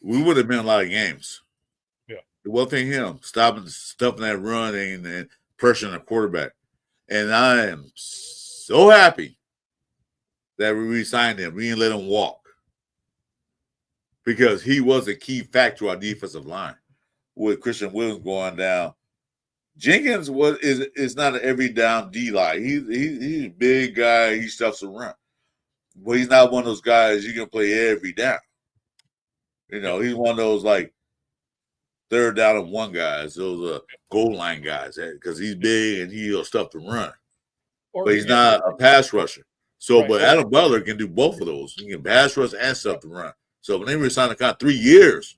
Speaker 1: we would have been a lot of games.
Speaker 2: Yeah.
Speaker 1: It wasn't him stuffing that run and pressuring the quarterback. And I am so happy that we re-signed him. We didn't let him walk, because he was a key factor to our defensive line. With Christian Williams going down, Jenkins is not an every down D line. He's a big guy. He stuffs the run, but he's not one of those guys you can play every down. You know, he's one of those like third down and one guys, those goal line guys, because he's big and he'll stuff the run. But he's not a pass rusher. So, right. But Adam Butler can do both of those. He can pass rush and stuff the run. So when they re-signed the contract 3 years,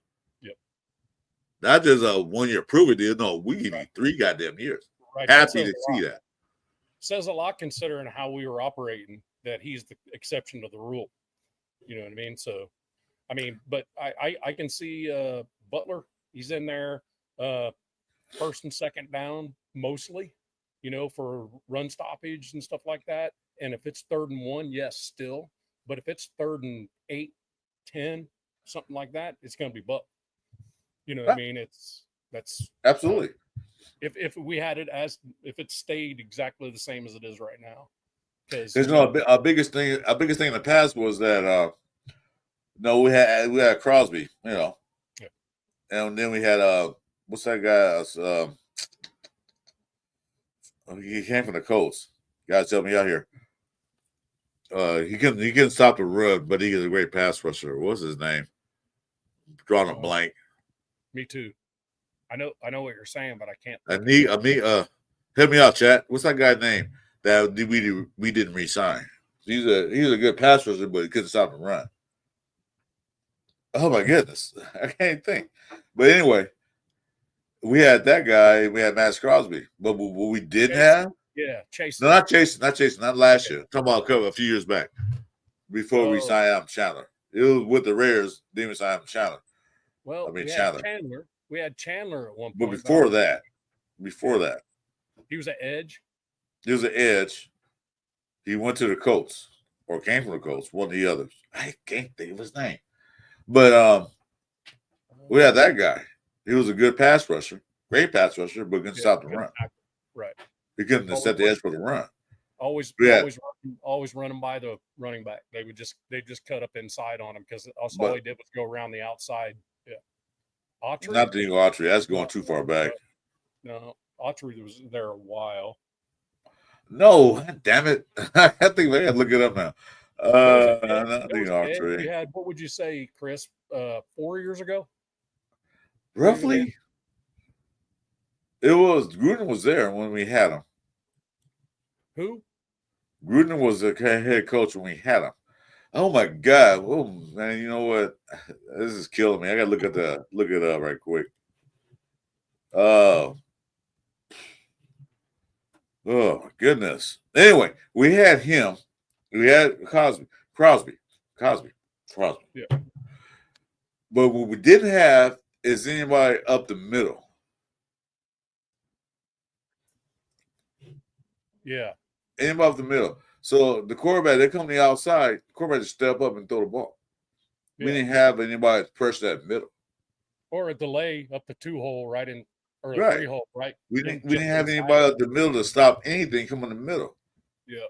Speaker 1: not just a 1 year prove it deal. No, we give you 3 goddamn years. Right. Happy to see that.
Speaker 2: Says a lot considering how we were operating, that he's the exception to the rule. You know what I mean? So, I mean, but I can see Butler. He's in there first and second down mostly, you know, for run stoppage and stuff like that. And if it's 3rd and 1, yes, still. But if it's 3rd and 8, 10, something like that, it's going to be Butler. You know what I mean? That's
Speaker 1: absolutely.
Speaker 2: If we had it if it stayed exactly the same as it is right now, because
Speaker 1: our biggest thing in the past was that we had Crosby, you know, and then we had what's that guy? He came from the Colts. Guys, help me out here. He couldn't stop the run, but he is a great pass rusher. What's his name? Drawing a blank.
Speaker 2: Me too. I know what you're saying, but I can't.
Speaker 1: Help me out, chat. What's that guy's name that we didn't re-sign? He's a good pass rusher, but he couldn't stop the run. Oh my goodness, I can't think. But anyway, we had that guy. We had Max Crosby, but what we didn't have,
Speaker 2: Chase.
Speaker 1: No, not Chase, not last year. Talking about a few years back, before we signed Adam Chandler. It was with the Rares. Then we signed Adam Chandler.
Speaker 2: Well, we had Chandler. We had Chandler at one point.
Speaker 1: But before that,
Speaker 2: he was an edge.
Speaker 1: He was an edge. He went to the Colts or came from the Colts, one of the others. I can't think of his name. But we had that guy. He was a good pass rusher, great pass rusher, but couldn't stop the run.
Speaker 2: Right.
Speaker 1: He couldn't set the edge for the run.
Speaker 2: Always running by the running back. They just cut up inside on him, because all he did was go around the outside. Yeah. Autry?
Speaker 1: Not the Autry. That's going too far back.
Speaker 2: No, Autry was there a while.
Speaker 1: No, damn it! I think I gotta look it up now. Not the Autry.
Speaker 2: We had, what would you say, Chris? 4 years ago,
Speaker 1: roughly. It was Gruden was there when we had him.
Speaker 2: Who?
Speaker 1: Gruden was the head coach when we had him. Oh my God! Oh man, you know what? This is killing me. I gotta look it up right quick. Oh my goodness. Anyway, we had him. We had Crosby.
Speaker 2: Yeah.
Speaker 1: But what we didn't have is anybody up the middle.
Speaker 2: Yeah.
Speaker 1: Anybody up the middle. So the quarterback, they come to the outside, the quarterback just step up and throw the ball. Yeah. We didn't have anybody pressure that middle.
Speaker 2: Or a delay up the 2-hole right in, or a 3-hole, right?
Speaker 1: We didn't have anybody up the middle to stop anything coming in the middle.
Speaker 2: Yeah.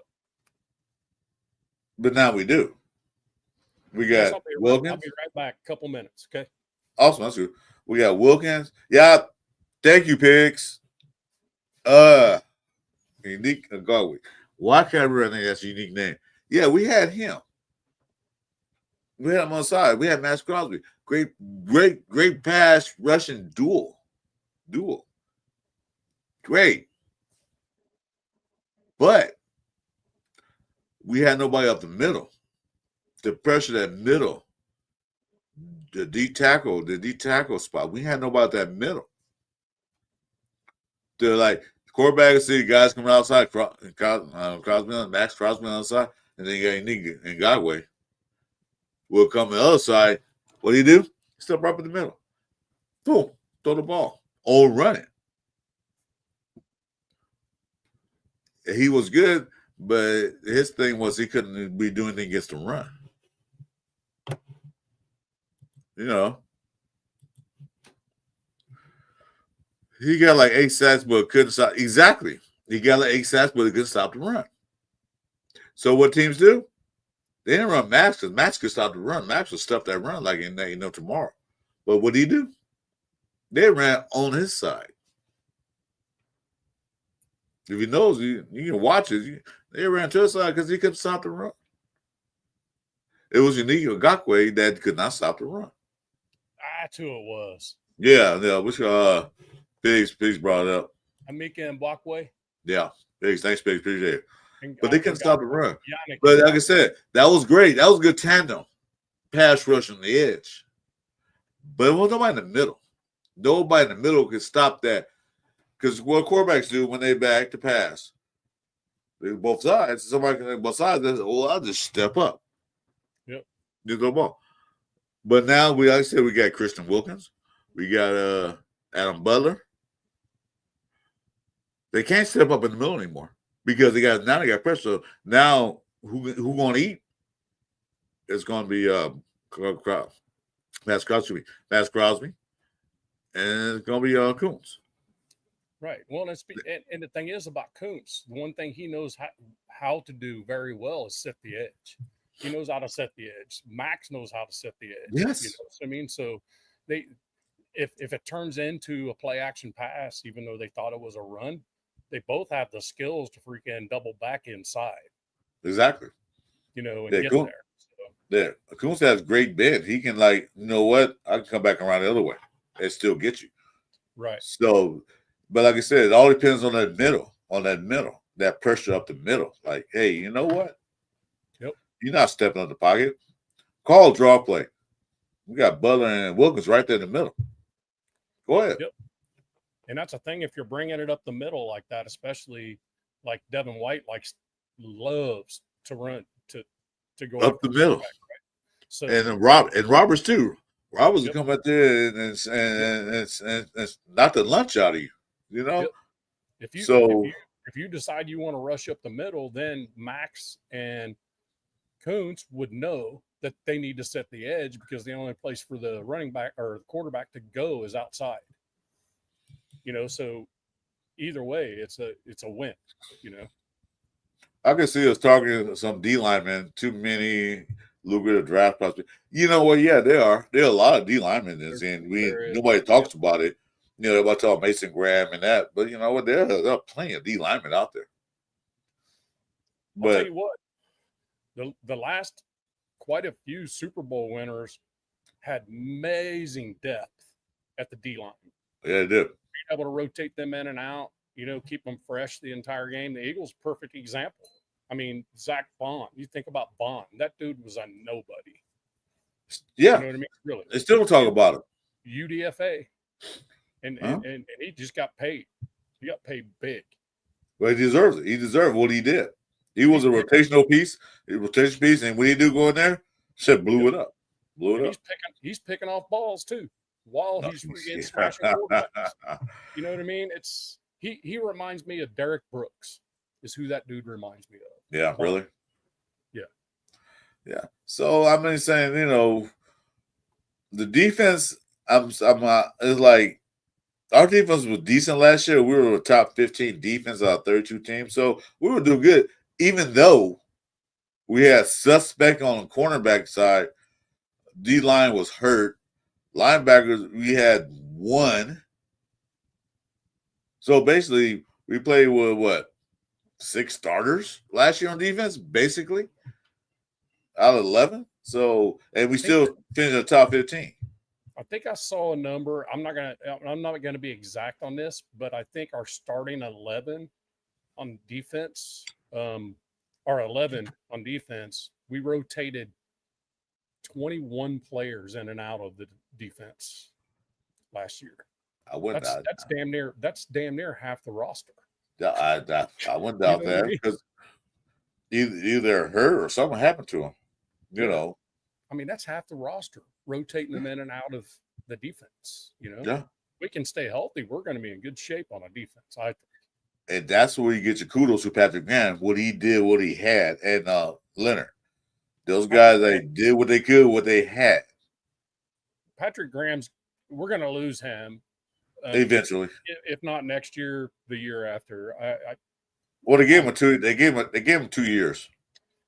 Speaker 1: But now we do. We got Wilkins.
Speaker 2: I'll be right back. A couple minutes, okay?
Speaker 1: Awesome, that's good. We got Wilkins. Yeah, thank you, Pigs. Unique Ngakwe. Why can't I remember? I think that's a unique name. Yeah, we had him. We had him on the side. We had Max Crosby. Great pass rushing duel. Great. But we had nobody up the middle. The pressure that middle. The D tackle spot. We had nobody at that middle. They're like quarterback see guys coming outside, Crosby, Max Crosby on the side, and then you got Unique Ngakwe will come on the other side. What do you do? Step right up in the middle. Boom. Throw the ball. Or run it. He was good, but his thing was he couldn't be doing anything against the run. You know. He got like 8 sacks, but couldn't stop. Exactly. He got like 8 sacks, but he couldn't stop the run. So what teams do? They didn't run Max because Max could stop the run. Max would stuff that run like tomorrow. But what did he do? They ran on his side. If he knows, you can watch it. They ran to his side because he couldn't stop the run. It was Unique Ngakwe that could not stop the run.
Speaker 2: That's who it was.
Speaker 1: Yeah. Which Biggs brought it up.
Speaker 2: Amika Mbakwe.
Speaker 1: Yeah. Biggs. Thanks, Biggs. Appreciate it.
Speaker 2: And
Speaker 1: But they couldn't stop the run.
Speaker 2: Yannick
Speaker 1: But like I said, that was great. That was a good tandem. Pass rush on the edge. But it was nobody in the middle. Nobody in the middle could stop that. Because what quarterbacks do when they back to pass, they both sides. Somebody can both sides. I'll just step up.
Speaker 2: Yep.
Speaker 1: Do the ball. But now like I said, we got Christian Wilkins. We got Adam Butler. They can't step up in the middle anymore because they got pressure. So now who going to eat? It's going to be Max Crosby, and it's going to be Coons.
Speaker 2: Right. Well, and the thing is about Kuntz, the one thing he knows how to do very well is set the edge. He knows how to set the edge. Max knows how to set the edge.
Speaker 1: Yes.
Speaker 2: You know what I mean? So if it turns into a play action pass, even though they thought it was a run, they both have the skills to freaking double back inside.
Speaker 1: Exactly.
Speaker 2: You know, and get there. So.
Speaker 1: Yeah. Kuntz has great bend. He can I can come back around the other way and still get you.
Speaker 2: Right.
Speaker 1: So, but like I said, it all depends on that middle, that pressure up the middle. Like, hey, you know what?
Speaker 2: Yep.
Speaker 1: You're not stepping up the pocket. Call draw play. We got Butler and Wilkins right there in the middle. Go ahead.
Speaker 2: Yep. And that's the thing, if you're bringing it up the middle like that, especially like Devin White loves to run to go
Speaker 1: up the middle.
Speaker 2: Right? So
Speaker 1: and Roberts too. Roberts will come out there and knock the lunch out of you. You know.
Speaker 2: Yep. If you decide you want to rush up the middle, then Max and Kuntz would know that they need to set the edge because the only place for the running back or the quarterback to go is outside. You know, so either way, it's a win. You know,
Speaker 1: I can see us targeting some D linemen. Too many lucrative draft prospects. You know what? Yeah, there are a lot of D linemen in this, and nobody talks about it. You know, everybody talk Mason Graham and that, but you know what? There are plenty of D linemen out there.
Speaker 2: But I'll tell you what, the last quite a few Super Bowl winners had amazing depth at the D line.
Speaker 1: Yeah, they did.
Speaker 2: Being able to rotate them in and out, you know, keep them fresh the entire game. The Eagles, perfect example. I mean, Zach Bond. You think about Bond. That dude was a nobody.
Speaker 1: Yeah.
Speaker 2: You know what I mean? Really.
Speaker 1: They still don't talk about him.
Speaker 2: UDFA. And he just got paid. He got paid big.
Speaker 1: Well, he deserves it. He deserved what he did. He was a rotational piece. And when he do go in there, shit blew it up.
Speaker 2: He's picking off balls too while he's freaking smashing quarterbacks. You know what I mean? It's he reminds me of Derek Brooks. Is who that dude reminds me of.
Speaker 1: Yeah, really?
Speaker 2: Yeah.
Speaker 1: Yeah. So I'm saying, you know, the defense, it's like our defense was decent last year. We were a top 15 defense out of 32 teams. So we were doing good, even though we had suspect on the cornerback side. D-line was hurt. Linebackers, we had one. So basically, we played with what? 6 starters last year on defense, basically out of 11. So, and we still finished in the top 15.
Speaker 2: I think I saw a number. I'm not gonna be exact on this, but I think our starting 11 on defense, our 11 on defense, we rotated 21 players in and out of the defense last year.
Speaker 1: I wouldn't doubt.
Speaker 2: That's damn near half the roster.
Speaker 1: I wouldn't doubt that because either hurt or something happened to him. You know.
Speaker 2: I mean, that's half the roster, rotating them in and out of the defense. You know,
Speaker 1: yeah.
Speaker 2: We can stay healthy. We're going to be in good shape on a defense, I think.
Speaker 1: And that's where you get your kudos to Patrick Graham, what he did, what he had, and Leonard. Those guys, they did what they could, what they had.
Speaker 2: Patrick Graham's, we're going to lose him
Speaker 1: eventually,
Speaker 2: if not next year, the year after.
Speaker 1: Well, they gave him 2. They gave him 2 years.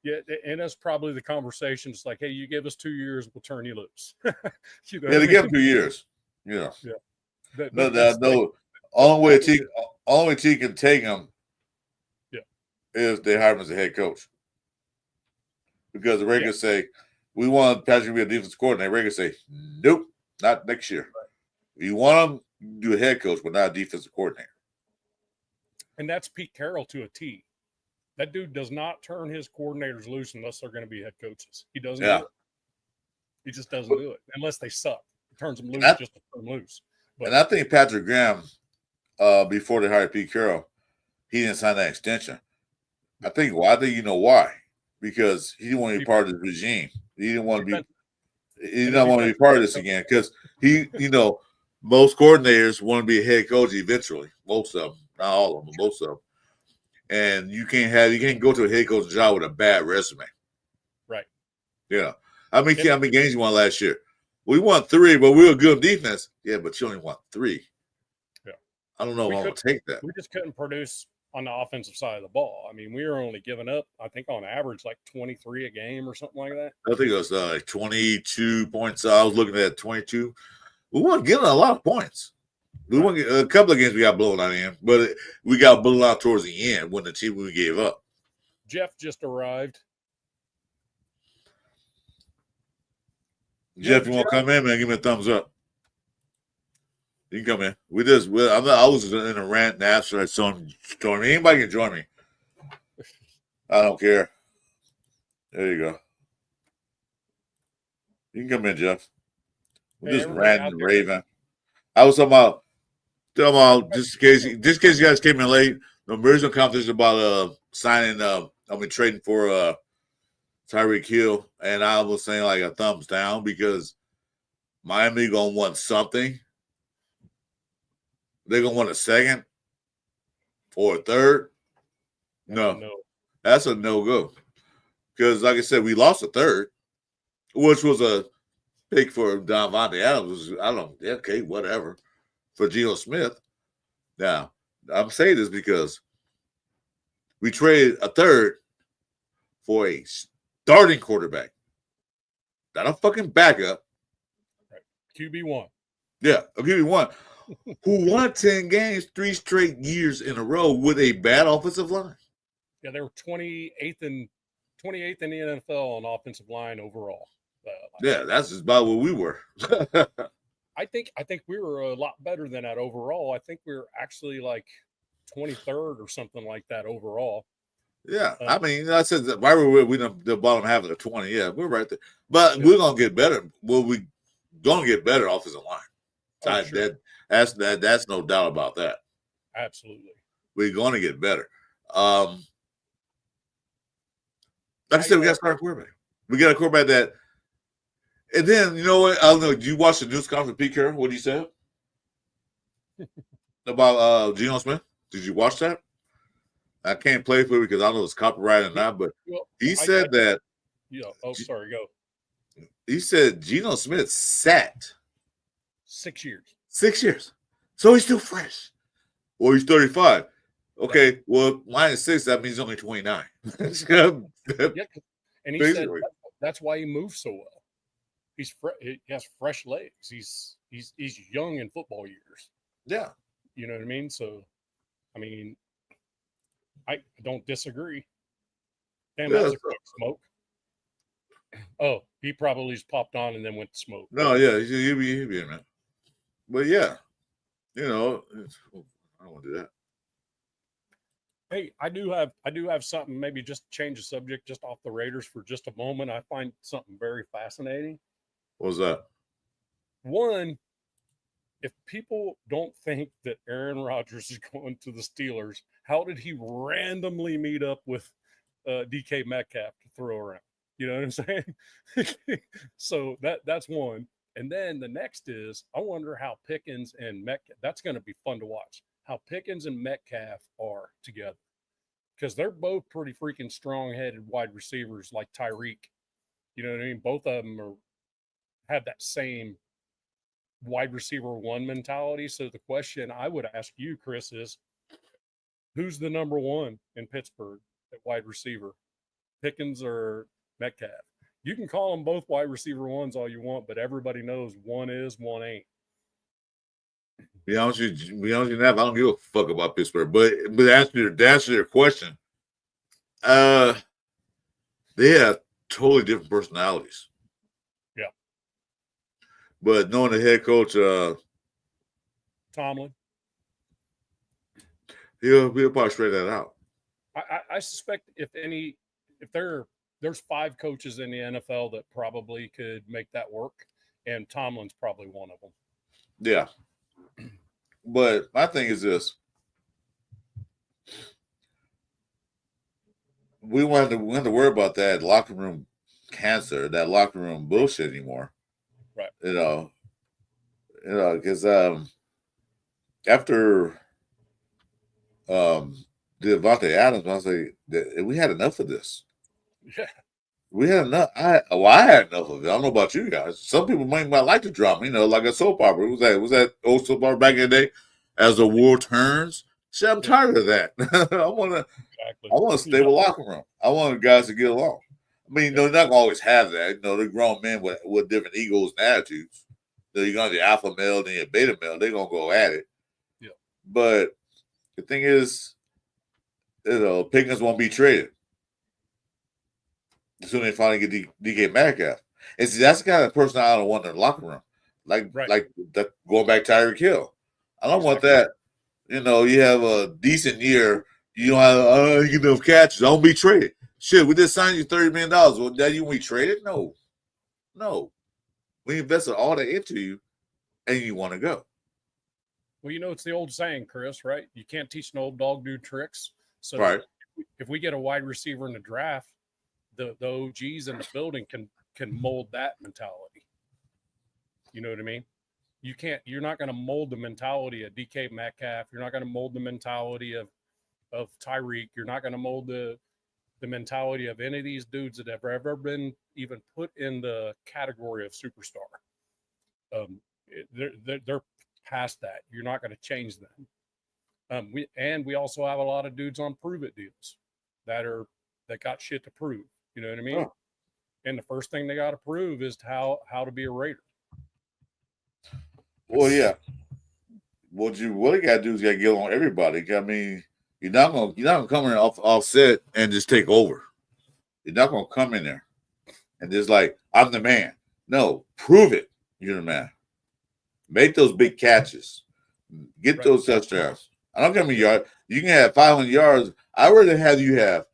Speaker 2: Yeah, and that's probably the conversation. It's like, hey, you give us 2 years, we'll turn you loose.
Speaker 1: They give him 2 years. Yeah.
Speaker 2: Yeah.
Speaker 1: No. Only way T can take him.
Speaker 2: Yeah.
Speaker 1: Is they hire him as a head coach. Because the Raiders say we want Patrick to be a defensive coordinator. The Raiders say nope, not next year. Right. If you want him, do a head coach, but not a defensive coordinator.
Speaker 2: And that's Pete Carroll to a T. That dude does not turn his coordinators loose unless they're going to be head coaches. He doesn't do it. He just doesn't do it unless they suck. He turns them loose just to turn them loose.
Speaker 1: But, and I think Patrick Graham, before they hired Pete Carroll, he didn't sign that extension. I think why? I think you know why. Because he didn't want to be part of the regime. He didn't want to be. He didn't want to be part of this again because most coordinators want to be a head coach eventually. Most of them, not all of them, but most of them. And you can't go to a head coach job with a bad resume.
Speaker 2: Right.
Speaker 1: Yeah. How many games you won last year? We won 3, but we were good on defense. Yeah, but you only won 3.
Speaker 2: Yeah.
Speaker 1: I don't know if I'm going to take that.
Speaker 2: We just couldn't produce on the offensive side of the ball. I mean, we were only giving up, I think, on average, like 23 a game or something like that.
Speaker 1: I think it was like 22 points. I was looking at 22. We weren't getting a lot of points. We won a couple of games. We got blown out in, but we got blown out towards the end when the team we gave up.
Speaker 2: Jeff just arrived.
Speaker 1: Jeff, you want to come in, man? Give me a thumbs up. You can come in. I was in a rant and after someone join me. Anybody can join me. I don't care. There you go. You can come in, Jeff. We're just ranting and raving. I was talking about just in case you guys came in late. The original conversation about trading for Tyreek Hill, and I was saying like a thumbs down because Miami gonna want something. They're gonna want a second or a third. No, that's a no-go. Because like I said, we lost a third, which was a pick for Davante Adams. I don't know. Okay, whatever. For Geno Smith. Now, I'm saying this because we traded a third for a starting quarterback. Not a fucking backup.
Speaker 2: Right. QB1.
Speaker 1: Yeah, a QB1 who won 10 games 3 straight years in a row with a bad offensive line.
Speaker 2: Yeah, they were 28th in the NFL on offensive line overall.
Speaker 1: Yeah, that's just about what we were.
Speaker 2: I think we were a lot better than that overall. I think we were actually like 23rd or something like that overall.
Speaker 1: Yeah, I mean, I said that why were we the bottom half of the 20? Yeah, we're right there. But we're gonna get better. Well, we gonna get better offensive line. Sure. That's no doubt about that.
Speaker 2: Absolutely,
Speaker 1: we're gonna get better. Like I said, we got to start a quarterback. We got a quarterback that. And then, you know what? I don't know. Did you watch the news conference with Pete Carroll? What did he say? About Geno Smith? Did you watch that? I can't play for it because I don't know if it's copyrighted or not, but he said that.
Speaker 2: Yeah. Oh, sorry. Go.
Speaker 1: He said Geno Smith sat
Speaker 2: 6 years.
Speaker 1: 6 years. So he's still fresh. Well, he's 35. Okay. Well, -6, that means only 29.
Speaker 2: Yeah. And he said that's why he moves so well. He has fresh legs. He's young in football years.
Speaker 1: Yeah.
Speaker 2: You know what I mean? So, I mean, I don't disagree. Damn, that
Speaker 1: Yeah.
Speaker 2: was a quick smoke. Oh, he probably just popped on and then went to smoke.
Speaker 1: No, yeah, he'll be in man. But yeah, you know, I don't want to do that.
Speaker 2: Hey, I do have something. Maybe just change the subject just off the Raiders for just a moment. I find something very fascinating.
Speaker 1: What was that?
Speaker 2: One, if people don't think that Aaron Rodgers is going to the Steelers, how did he randomly meet up with DK Metcalf to throw around? You know what I'm saying? So that's one. And then the next is I wonder how Pickens and Metcalf. That's going to be fun to watch. How Pickens and Metcalf are together because they're both pretty freaking strong-headed wide receivers like Tyreek. You know what I mean? Both of them have that same wide receiver one mentality. So the question I would ask you, Chris, is who's the number one in Pittsburgh at wide receiver, Pickens or Metcalf? You can call them both wide receiver ones all you want, but everybody knows one is, one ain't.
Speaker 1: Be honest with you, Nav, I don't give a fuck about Pittsburgh. But to answer your question, uh, they have totally different personalities.
Speaker 2: Yeah.
Speaker 1: But knowing the head coach,
Speaker 2: Tomlin,
Speaker 1: he'll probably straighten that out.
Speaker 2: I suspect if there's 5 coaches in the NFL that probably could make that work, and Tomlin's probably one of them.
Speaker 1: Yeah. But my thing is this. We want to worry about that locker room cancer, that locker room bullshit anymore.
Speaker 2: Right.
Speaker 1: Because after Devontae Adams, I was like, we had enough of this.
Speaker 2: Yeah.
Speaker 1: We had enough. I had enough of it. I don't know about you guys. Some people might like the drama, like a soap opera. Was that old soap opera back in the day? As the world turns. Shit, I'm tired of that. I want a stable locker room. I want guys to get along. I mean, they're not gonna always have that. They're grown men with different egos and attitudes. You're gonna be alpha male, then you're beta male. They're gonna go at it.
Speaker 2: Yeah.
Speaker 1: But the thing is, Pickens won't be traded. As soon as they finally get DK Metcalf. And see, that's the kind of person I don't want in the locker room. Like going back to Tyreek Hill. I don't want that. You have a decent year. You don't have enough catches. Don't be traded. Shit, we just signed you $30 million. Well, that you we traded? No. We invested all that into you, and you want to go.
Speaker 2: Well, it's the old saying, Chris, right? You can't teach an old dog new tricks. So
Speaker 1: right.
Speaker 2: If we get a wide receiver in the draft, the OGs in the building can mold that mentality. You know what I mean? You're not going to mold the mentality of DK Metcalf. You're not going to mold the mentality of Tyreek. You're not going to mold the mentality of any of these dudes that have ever been even put in the category of superstar. They're past that. You're not going to change them. We also have a lot of dudes on prove it deals that got shit to prove. You know what I mean? Oh. And the first thing they got to prove is how to be a Raider.
Speaker 1: Well, yeah. What you really got to do is got to get on everybody. I mean, you're not gonna come in off set and just take over. You're not gonna come in there and just like I'm the man. No, prove it. You're the man. Make those big catches. Get those touchdowns. I don't care how many yards. You can have 500 yards. I rather have you have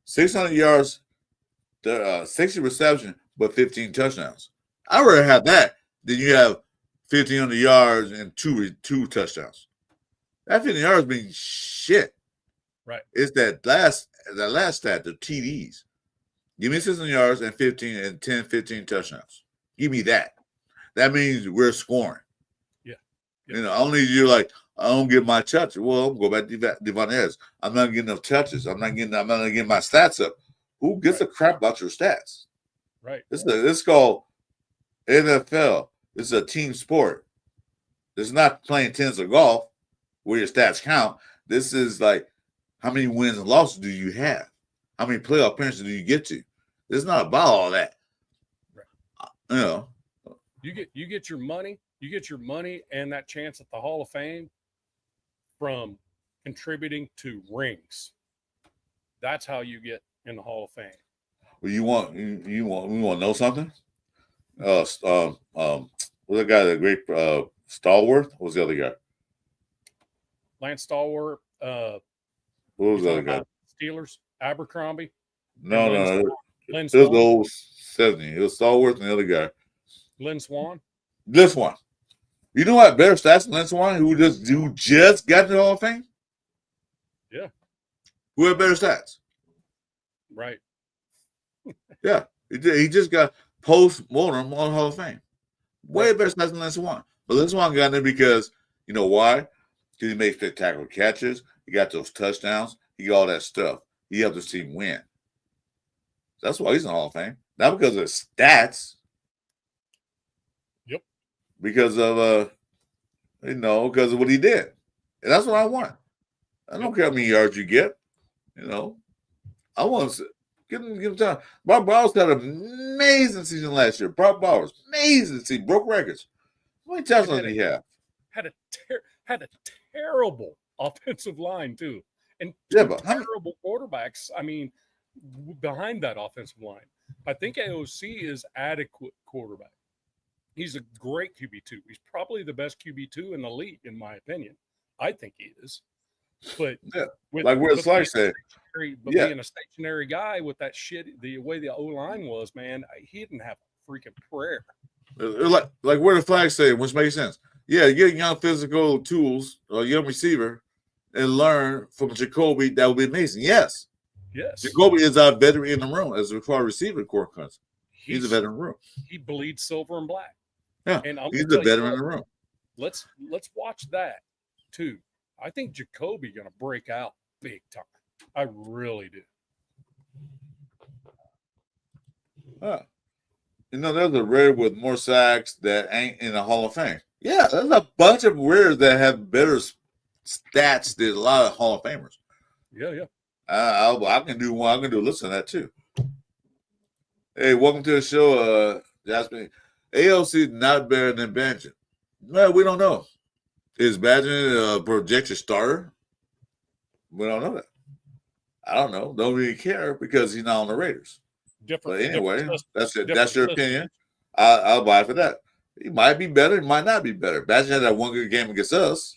Speaker 1: 600 yards, 60 reception, but 15 touchdowns. I'd rather have that than you have 1,500 yards and two touchdowns. That 15 yards means shit.
Speaker 2: Right.
Speaker 1: It's that last stat, the TDs. Give me 600 yards and 15 touchdowns. Give me that. That means we're scoring.
Speaker 2: Yeah.
Speaker 1: Only you're like, I don't get my touches. Well, go back to Devon Harris. I'm not getting enough touches. I'm not getting my stats up. Who gives a crap about your stats?
Speaker 2: Right.
Speaker 1: This is called NFL. This is a team sport. This is not playing tennis or golf where your stats count. This is like how many wins and losses do you have? How many playoff appearances do you get to? It's not about all that. Right.
Speaker 2: You get your money. You get your money and that chance at the Hall of Fame from contributing to rings. That's how you get in the Hall of Fame.
Speaker 1: Well, you want to know something? Was that guy the great Stallworth? What was the other guy?
Speaker 2: Lance Stallworth.
Speaker 1: What was
Speaker 2: You
Speaker 1: the
Speaker 2: talking
Speaker 1: other guy?
Speaker 2: about Steelers? Abercrombie and
Speaker 1: No, no,
Speaker 2: Lynn
Speaker 1: it was the
Speaker 2: Swan.
Speaker 1: old 70. It was Stallworth and the other guy.
Speaker 2: Lynn Swan.
Speaker 1: This one. You know what? Better stats than Lynn Swan, who just got to the Hall of Fame?
Speaker 2: Yeah.
Speaker 1: Who had better stats?
Speaker 2: Right.
Speaker 1: Yeah. He just got post-mortem on the Hall of Fame. Way
Speaker 2: Right.
Speaker 1: better stats than Lynn Swan. But Lynn Swan got in there because, you know why? Because he made spectacular catches. He got those touchdowns. He got all that stuff. He helped his team win. That's why he's in the Hall of Fame. Not because of his stats.
Speaker 2: Yep.
Speaker 1: Because of because of what he did. And that's what I want. I don't care how many yards you get. I want to give him time. Brock Bowers had an amazing season last year. Brock Bowers, amazing season, broke records. How many touchdowns did he have?
Speaker 2: Had a terrible offensive line too, and terrible quarterbacks. I mean, behind that offensive line, I think AOC is adequate quarterback. He's a great QB2. He's probably the best QB2 in the league, in my opinion. I think he is. But
Speaker 1: like where Slack said,
Speaker 2: being a stationary guy with that shit, the way the O line was, man, he didn't have a freaking prayer.
Speaker 1: Like where the flag said, which makes sense. Yeah, you get young physical tools, a young receiver, and learn from Jacoby. That would be amazing. Yes. Jacoby is our veteran in the room as a far receiver core cuts. He's a veteran in the room.
Speaker 2: He bleeds silver and black.
Speaker 1: Yeah, and he's the veteran in the room.
Speaker 2: Let's watch that too. I think Jacoby going to break out big time. I really do.
Speaker 1: There's a rare with more sacks that ain't in the Hall of Fame. Yeah, there's a bunch of rares that have better stats than a lot of Hall of Famers.
Speaker 2: Yeah.
Speaker 1: I can do one. I can do a list of that too. Hey, welcome to the show, Jasmine. AOC is not better than Badger. Well, we don't know. Is Badger a projected starter? We don't know that. I don't know. Don't really care because he's not on the Raiders. But anyway, that's it. That's your opinion. I'll buy for that. He might be better. He might not be better. Badger had that one good game against us.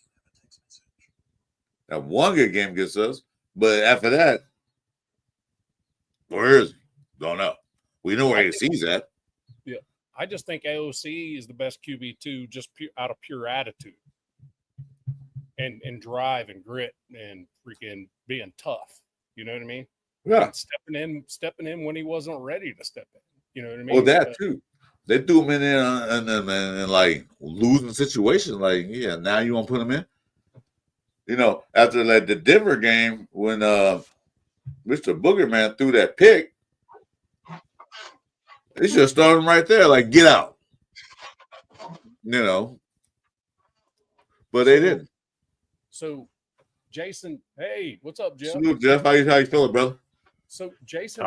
Speaker 1: That one good game against us. But after that, where is he? Don't know. We know where he's at.
Speaker 2: Yeah. I just think AOC is the best QB2 just out of pure attitude. And drive and grit and freaking being tough. You know what I mean?
Speaker 1: Yeah.
Speaker 2: And stepping in when he wasn't ready to step in. You know what I mean?
Speaker 1: Well, that too. They threw him in there and like losing situation. Like, yeah, now you want to put him in? After like the Denver game when Mr. Boogerman threw that pick, they should have started him right there. Like, get out. But they didn't.
Speaker 2: So, Jason, hey, what's up, Jeff?
Speaker 1: Salute, Jeff. How you feeling, brother?
Speaker 2: So, Jason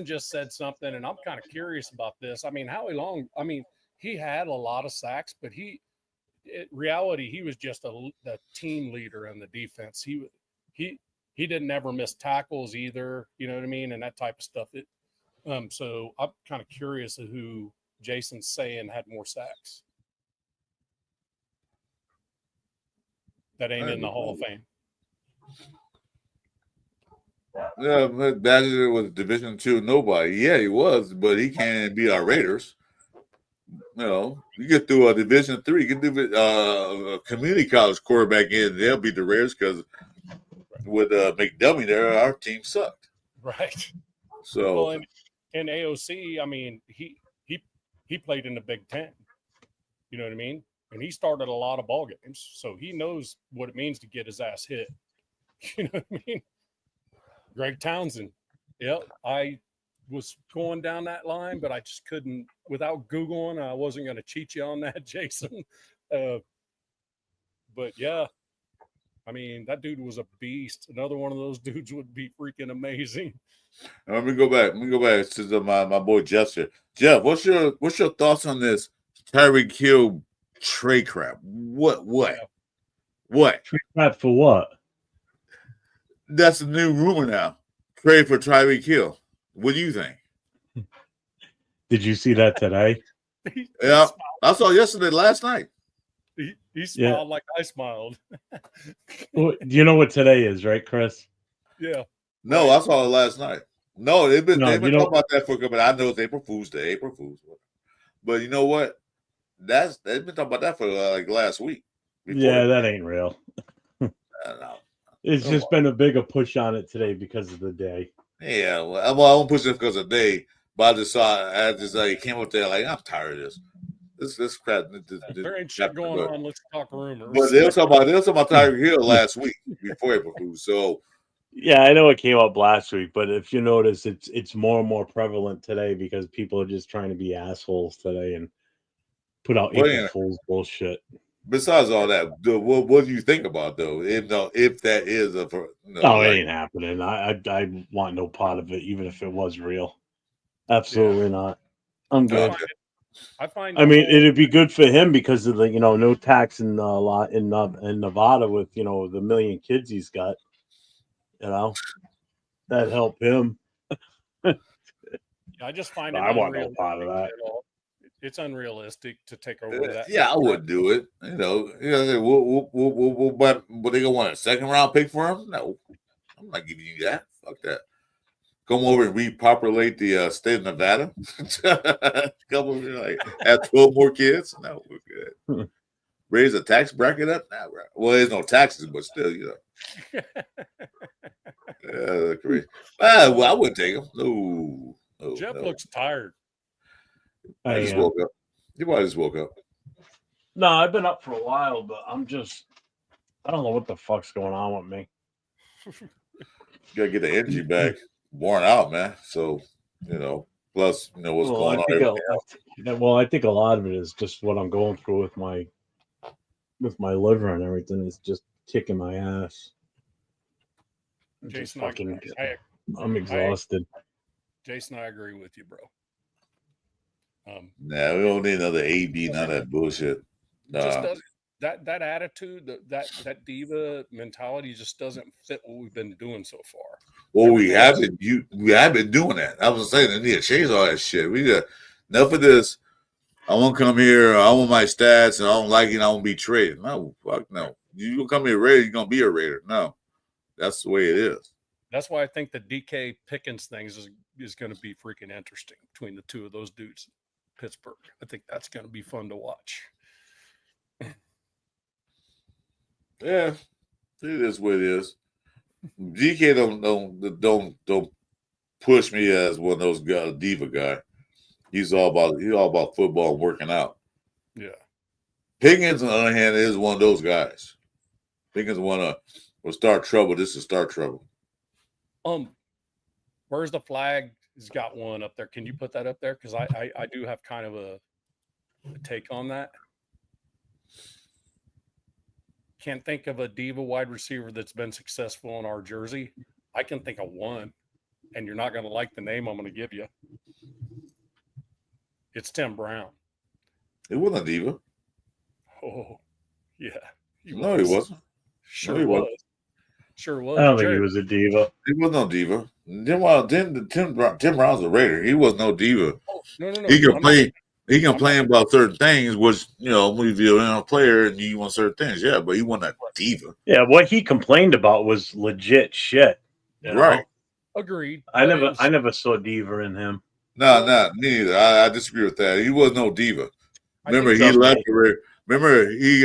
Speaker 2: just said something, and I'm kind of curious about this. I mean, he had a lot of sacks, but in reality, he was just the team leader in the defense. He didn't ever miss tackles either, you know what I mean, and that type of stuff. So I'm kind of curious of who Jason's saying had more sacks. That ain't in the Hall of Fame.
Speaker 1: Yeah, Badger was Division II nobody. Yeah, he was, but he can't beat our Raiders. You get through a Division III, you get through a community college quarterback in, they'll beat the Raiders because with McDummy there, our team sucked.
Speaker 2: Right.
Speaker 1: So,
Speaker 2: and AOC, I mean, he played in the Big Ten. You know what I mean? And he started a lot of ball games, so he knows what it means to get his ass hit. You know what I mean? Greg Townsend. Yep, I was going down that line, but I just couldn't. Without Googling, I wasn't going to cheat you on that, Jason. But yeah, I mean, that dude was a beast. Another one of those dudes would be freaking amazing.
Speaker 1: Let me go back. To my boy Jeff here. Jeff, what's your thoughts on this Tyreek Hill trade crap? What?
Speaker 3: Trade crap for what?
Speaker 1: That's the new rumor now. Trade for Tyreek Hill. What do you think?
Speaker 3: Did you see that today?
Speaker 2: He
Speaker 1: Yeah,
Speaker 2: smiled.
Speaker 1: I saw yesterday, last night.
Speaker 2: He smiled like I smiled.
Speaker 3: Well, you know what today is, right, Chris?
Speaker 2: Yeah.
Speaker 1: No,
Speaker 2: Right.
Speaker 1: I saw it last night. No, they've been
Speaker 3: No,
Speaker 1: talking about that for a couple. I know it's April Fool's Day, April Fool's. But you know what? They've been talking about that for like last week.
Speaker 3: Yeah, that ain't real.
Speaker 1: No.
Speaker 3: It's just been a bigger push on it today because of the day.
Speaker 1: Yeah, well, I won't push it because of the day, but I just saw. I just came up there like I'm tired of this. This crap.
Speaker 2: There ain't shit going on. Let's talk rumors.
Speaker 1: But they were talking about Tiger Hill last week before April Fool's. So
Speaker 3: yeah, I know it came up last week, but if you notice, it's more and more prevalent today because people are just trying to be assholes today and put out April Fool's bullshit.
Speaker 1: Besides all that, what do you think about though? If that is a
Speaker 3: it ain't happening. I want no part of it, even if it was real. Absolutely not. I'm good. I mean, it'd be good for him because of the no tax in in Nevada with the 1 million kids he's got. That help him.
Speaker 2: I just find it
Speaker 3: I want no part of that.
Speaker 2: It's unrealistic to take over that.
Speaker 1: Yeah, I would do it. But they gonna want a second round pick for him? No, I'm not giving you that. Fuck that. Come over and repopulate the state of Nevada. Come over here, have 12 more kids. No, we're good. Raise the tax bracket up? Nah, right. Well, there's no taxes, but still, crazy. Well, I wouldn't take him. No.
Speaker 2: Jeff looks tired.
Speaker 1: I just woke up. You probably just woke up.
Speaker 3: No, I've been up for a while, but I don't know what the fuck's going on with me.
Speaker 1: You gotta get the energy back. Worn out, man. So, plus, what's going on.
Speaker 3: I think a lot of it is just what I'm going through with my liver and everything is just kicking my ass.
Speaker 2: Jason,
Speaker 3: I'm exhausted.
Speaker 2: Jason, I agree with you, bro.
Speaker 1: Nah, we don't need another AB, none of that bullshit.
Speaker 2: Just doesn't, that attitude, that diva mentality just doesn't fit what we've been doing so far.
Speaker 1: Well, we have been doing that. I was saying they need to change all that shit. We got enough of this. I won't come here. I want my stats, and I don't like it. I won't be traded. No, fuck no. You gonna come here Raider, you're gonna be a Raider. No, that's the way it is.
Speaker 2: That's why I think the DK Pickens things is going to be freaking interesting between the two of those dudes in Pittsburgh. I think that's going to be fun to watch.
Speaker 1: Yeah, it is what it is. DK don't push me as one of those diva guy. He's all about football and working out.
Speaker 2: Yeah.
Speaker 1: Pickens, on the other hand, is one of those guys. Pickens will start trouble. This is start trouble.
Speaker 2: Where's the flag? He's got one up there. Can you put that up there? Because I do have kind of a take on that. Can't think of a diva wide receiver that's been successful in our jersey. I can think of one, and you're not going to like the name I'm going to give you. It's Tim Brown.
Speaker 1: It wasn't a diva.
Speaker 2: Oh, yeah.
Speaker 1: He wasn't.
Speaker 2: Sure he was. Sure was.
Speaker 3: I don't think he was a diva.
Speaker 1: He was no diva. Tim Brown's a Raider. He was no diva.
Speaker 2: Oh, no.
Speaker 1: He can complain about certain things, which, when you're a player and you want certain things, yeah, but he wasn't a diva.
Speaker 3: Yeah, what he complained about was legit shit.
Speaker 1: Right.
Speaker 2: Agreed.
Speaker 3: I never saw diva in him.
Speaker 1: No, me neither. I disagree with that. He was no diva. Remember, he left the Raiders. He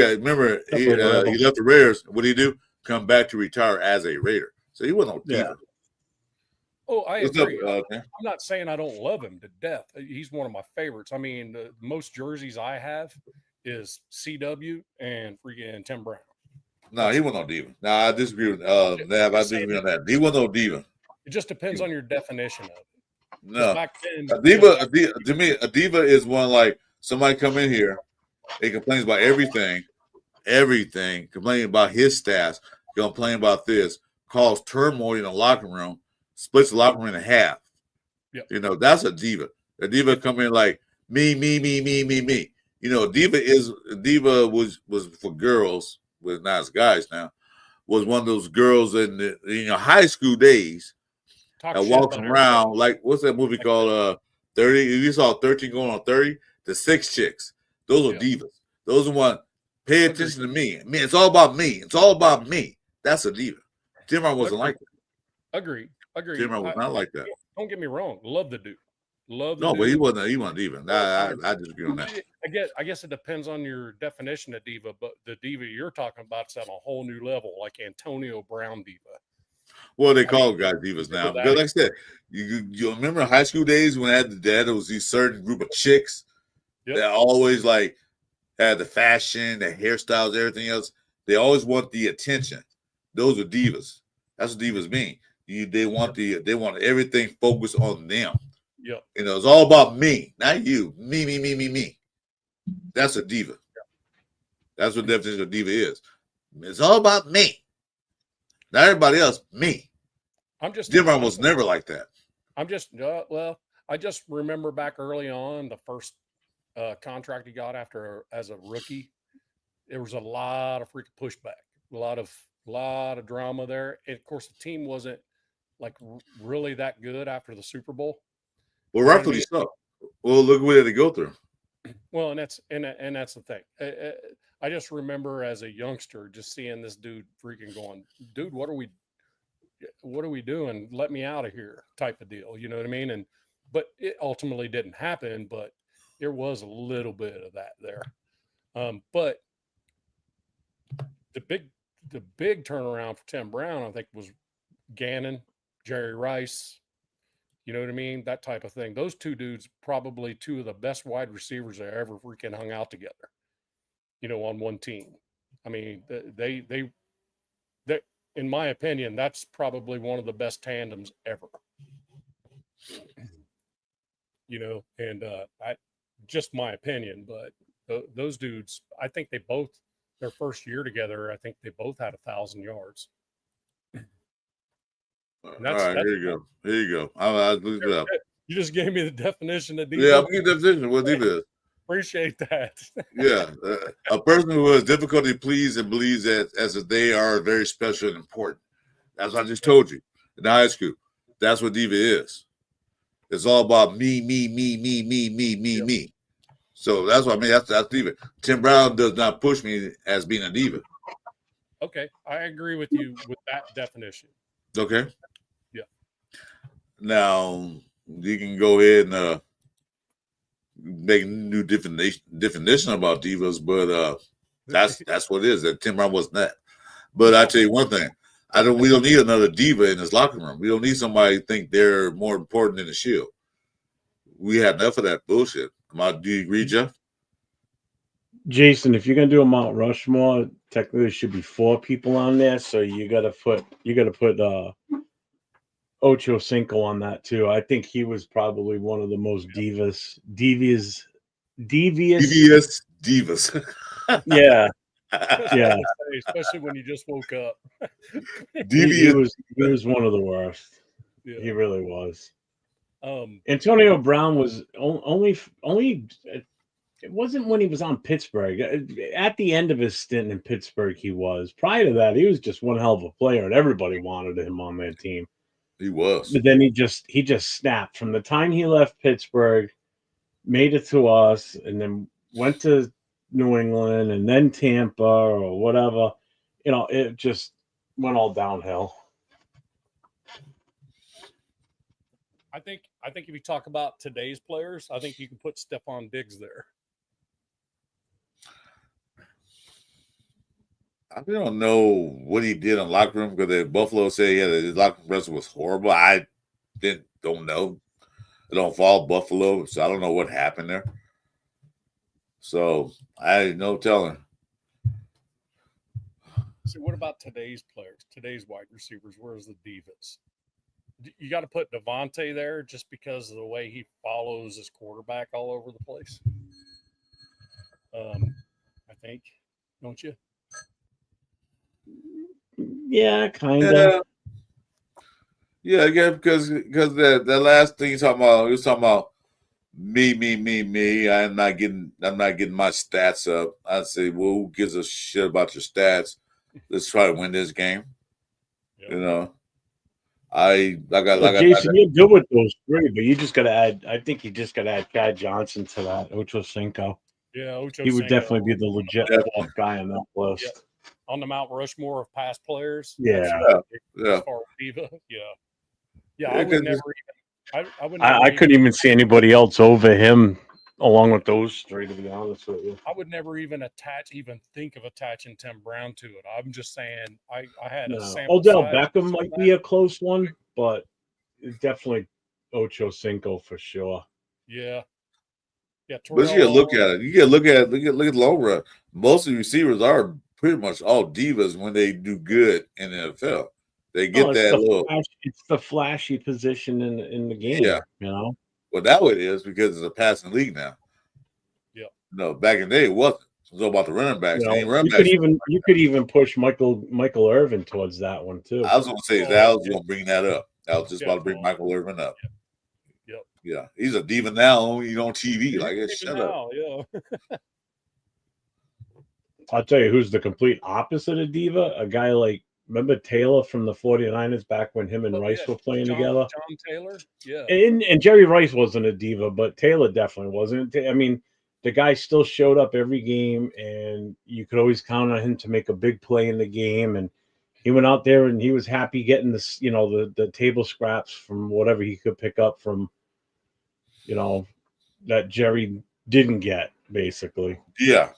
Speaker 1: left the Raiders. What did he do? Come back to retire as a Raider. So he wasn't no diva.
Speaker 2: Yeah. Oh, I agree. I'm not saying I don't love him to death. He's one of my favorites. I mean, the most jerseys I have is CW and freaking Tim Brown.
Speaker 1: No, he wasn't no diva. No, I disagree with Nav. I disagree on that. He wasn't no diva.
Speaker 2: It just depends on your definition of it.
Speaker 1: No, back then, to me, a diva is one like somebody come in here, he complains about everything, complaining about his stats, complaining about this, cause turmoil in the locker room, splits the locker room in half. Yep. That's a diva. A diva come in like me. Diva was for girls with nice guys now, was one of those girls in your high school days that walks around like what's that movie called? 30. You saw 13 going on 30. The 6 chicks. Those are divas. Those are one. Pay attention to me. Man, it's all about me. It's all about me. That's a diva. Tim Brown wasn't like that.
Speaker 2: Agreed.
Speaker 1: Tim Brown was not like that.
Speaker 2: Don't get me wrong. Love the dude. Love the
Speaker 1: no,
Speaker 2: dude.
Speaker 1: but he wasn't diva. I disagree on that.
Speaker 2: I guess it depends on your definition of diva, but the diva you're talking about is at a whole new level, like Antonio Brown diva.
Speaker 1: Well, they call guys divas now. Because like I said, you remember high school days when there was these certain group of chicks that always like had the fashion, the hairstyles, everything else. They always want the attention. Those are divas. That's what divas mean. They want everything focused on them.
Speaker 2: Yep.
Speaker 1: It's all about me, not you. Me. That's a diva. Yep. That's what the definition of diva is. It's all about me. Not everybody else, me. Tim Brown was never like that.
Speaker 2: I just remember back early on the first contract he got as a rookie. There was a lot of freaking pushback, a lot of drama there. And of course, the team wasn't like really that good after the Super Bowl.
Speaker 1: Well, rightfully so. Well, look what they had to go through.
Speaker 2: Well, and that's the thing. I just remember as a youngster just seeing this dude freaking going, dude, what are we doing? Let me out of here, type of deal. You know what I mean? But it ultimately didn't happen. But there was a little bit of that there. But the big turnaround for Tim Brown, I think, was Gannon, Jerry Rice. You know what I mean? That type of thing. Those two dudes, probably two of the best wide receivers that ever freaking hung out together, on one team. I mean, they in my opinion, that's probably one of the best tandems ever. Just my opinion, but those dudes, I think their first year together, I think they both had 1,000 yards.
Speaker 1: All right, here you go. I'll look it up.
Speaker 2: You just gave me the definition of diva.
Speaker 1: Yeah, I'm giving the definition of what diva is.
Speaker 2: Appreciate that.
Speaker 1: Yeah, a person who has difficulty pleased and believes that as if they are very special and important. That's what I just told you in high school. That's what diva is. It's all about me. So that's what I mean. That's diva. Tim Brown does not push me as being a diva.
Speaker 2: Okay, I agree with you with that definition.
Speaker 1: Okay.
Speaker 2: Yeah.
Speaker 1: Now you can go ahead and make a new definition about divas, but that's what it is. That Tim Brown wasn't that. But I tell you one thing, we don't need another diva in this locker room. We don't need somebody to think they're more important than the Shield. We had enough of that bullshit. Do you agree, Jeff?
Speaker 3: Jason, if you're gonna do a Mount Rushmore, technically there should be 4 people on there. So you gotta put Ocho Cinco on that too. I think he was probably one of the most devious. Yeah. Yeah.
Speaker 2: Especially when you just woke up.
Speaker 3: He was one of the worst. Yeah. He really was. Antonio Brown was only. It wasn't when he was on Pittsburgh. At the end of his stint in Pittsburgh, he was. Prior to that, he was just one hell of a player, and everybody wanted him on that team.
Speaker 1: He was.
Speaker 3: But then he just snapped. From the time he left Pittsburgh, made it to us, and then went to New England, and then Tampa or whatever. It just went all downhill.
Speaker 2: I think if you talk about today's players, I think you can put Stephon Diggs there.
Speaker 1: I don't know what he did in the locker room because the Buffalo said his locker room presence was horrible. I don't know. I don't follow Buffalo, so I don't know what happened there. So I had no telling.
Speaker 2: So what about today's players, today's wide receivers? Where's the divas? You got to put Devontae there just because of the way he follows his quarterback all over the place. I think, don't you?
Speaker 3: Yeah, kind of.
Speaker 1: Yeah, because that last thing he was talking about me. I'm not getting my stats up. I'd say, well, who gives a shit about your stats? let's try to win this game.
Speaker 2: Yep.
Speaker 1: You know, I got
Speaker 3: Well, Jason, you're good with those three, but you just got to add. I think you just got to add Chad Johnson to that. Ocho Cinco.
Speaker 2: Yeah, Ocho
Speaker 3: He would
Speaker 2: Cinco.
Speaker 3: definitely be the legit fourth guy on that list.
Speaker 2: Yep. On the Mount Rushmore of past players.
Speaker 3: Yeah.
Speaker 2: As far as Diva, yeah. I would never even. I would.
Speaker 3: I couldn't even see anybody else over him, along with those three. To be honest with you,
Speaker 2: I would never even think of attaching Tim Brown to it. I'm just saying, I had a sample.
Speaker 3: Odell Beckham might be a close one, but it's definitely Ocho Cinco for sure.
Speaker 2: Yeah. Yeah,
Speaker 1: but you gotta look at it. You gotta look at the long run. Most of the receivers are pretty much all divas when they do good in the NFL. They get
Speaker 3: it's the flashy position in the game.
Speaker 1: Yeah.
Speaker 3: You know.
Speaker 1: Well, now it is because it's a passing league now.
Speaker 2: Yeah.
Speaker 1: No, back in the day it wasn't. It was all about the running backs.
Speaker 3: You could even push Michael Irvin towards that one too.
Speaker 1: I was gonna say that was gonna bring that up. I was just about to bring Michael Irvin up.
Speaker 2: Yep.
Speaker 1: Yeah, he's a diva now, on TV. Like, shut up.
Speaker 2: Yeah.
Speaker 3: I'll tell you who's the complete opposite of diva. A guy like, remember Taylor from the 49ers back when him and Rice were playing together?
Speaker 2: John Taylor, yeah.
Speaker 3: And Jerry Rice wasn't a diva, but Taylor definitely wasn't. I mean, the guy still showed up every game, and you could always count on him to make a big play in the game. And he went out there and he was happy getting this, the table scraps from whatever he could pick up from, that Jerry didn't get, basically.
Speaker 1: Yeah.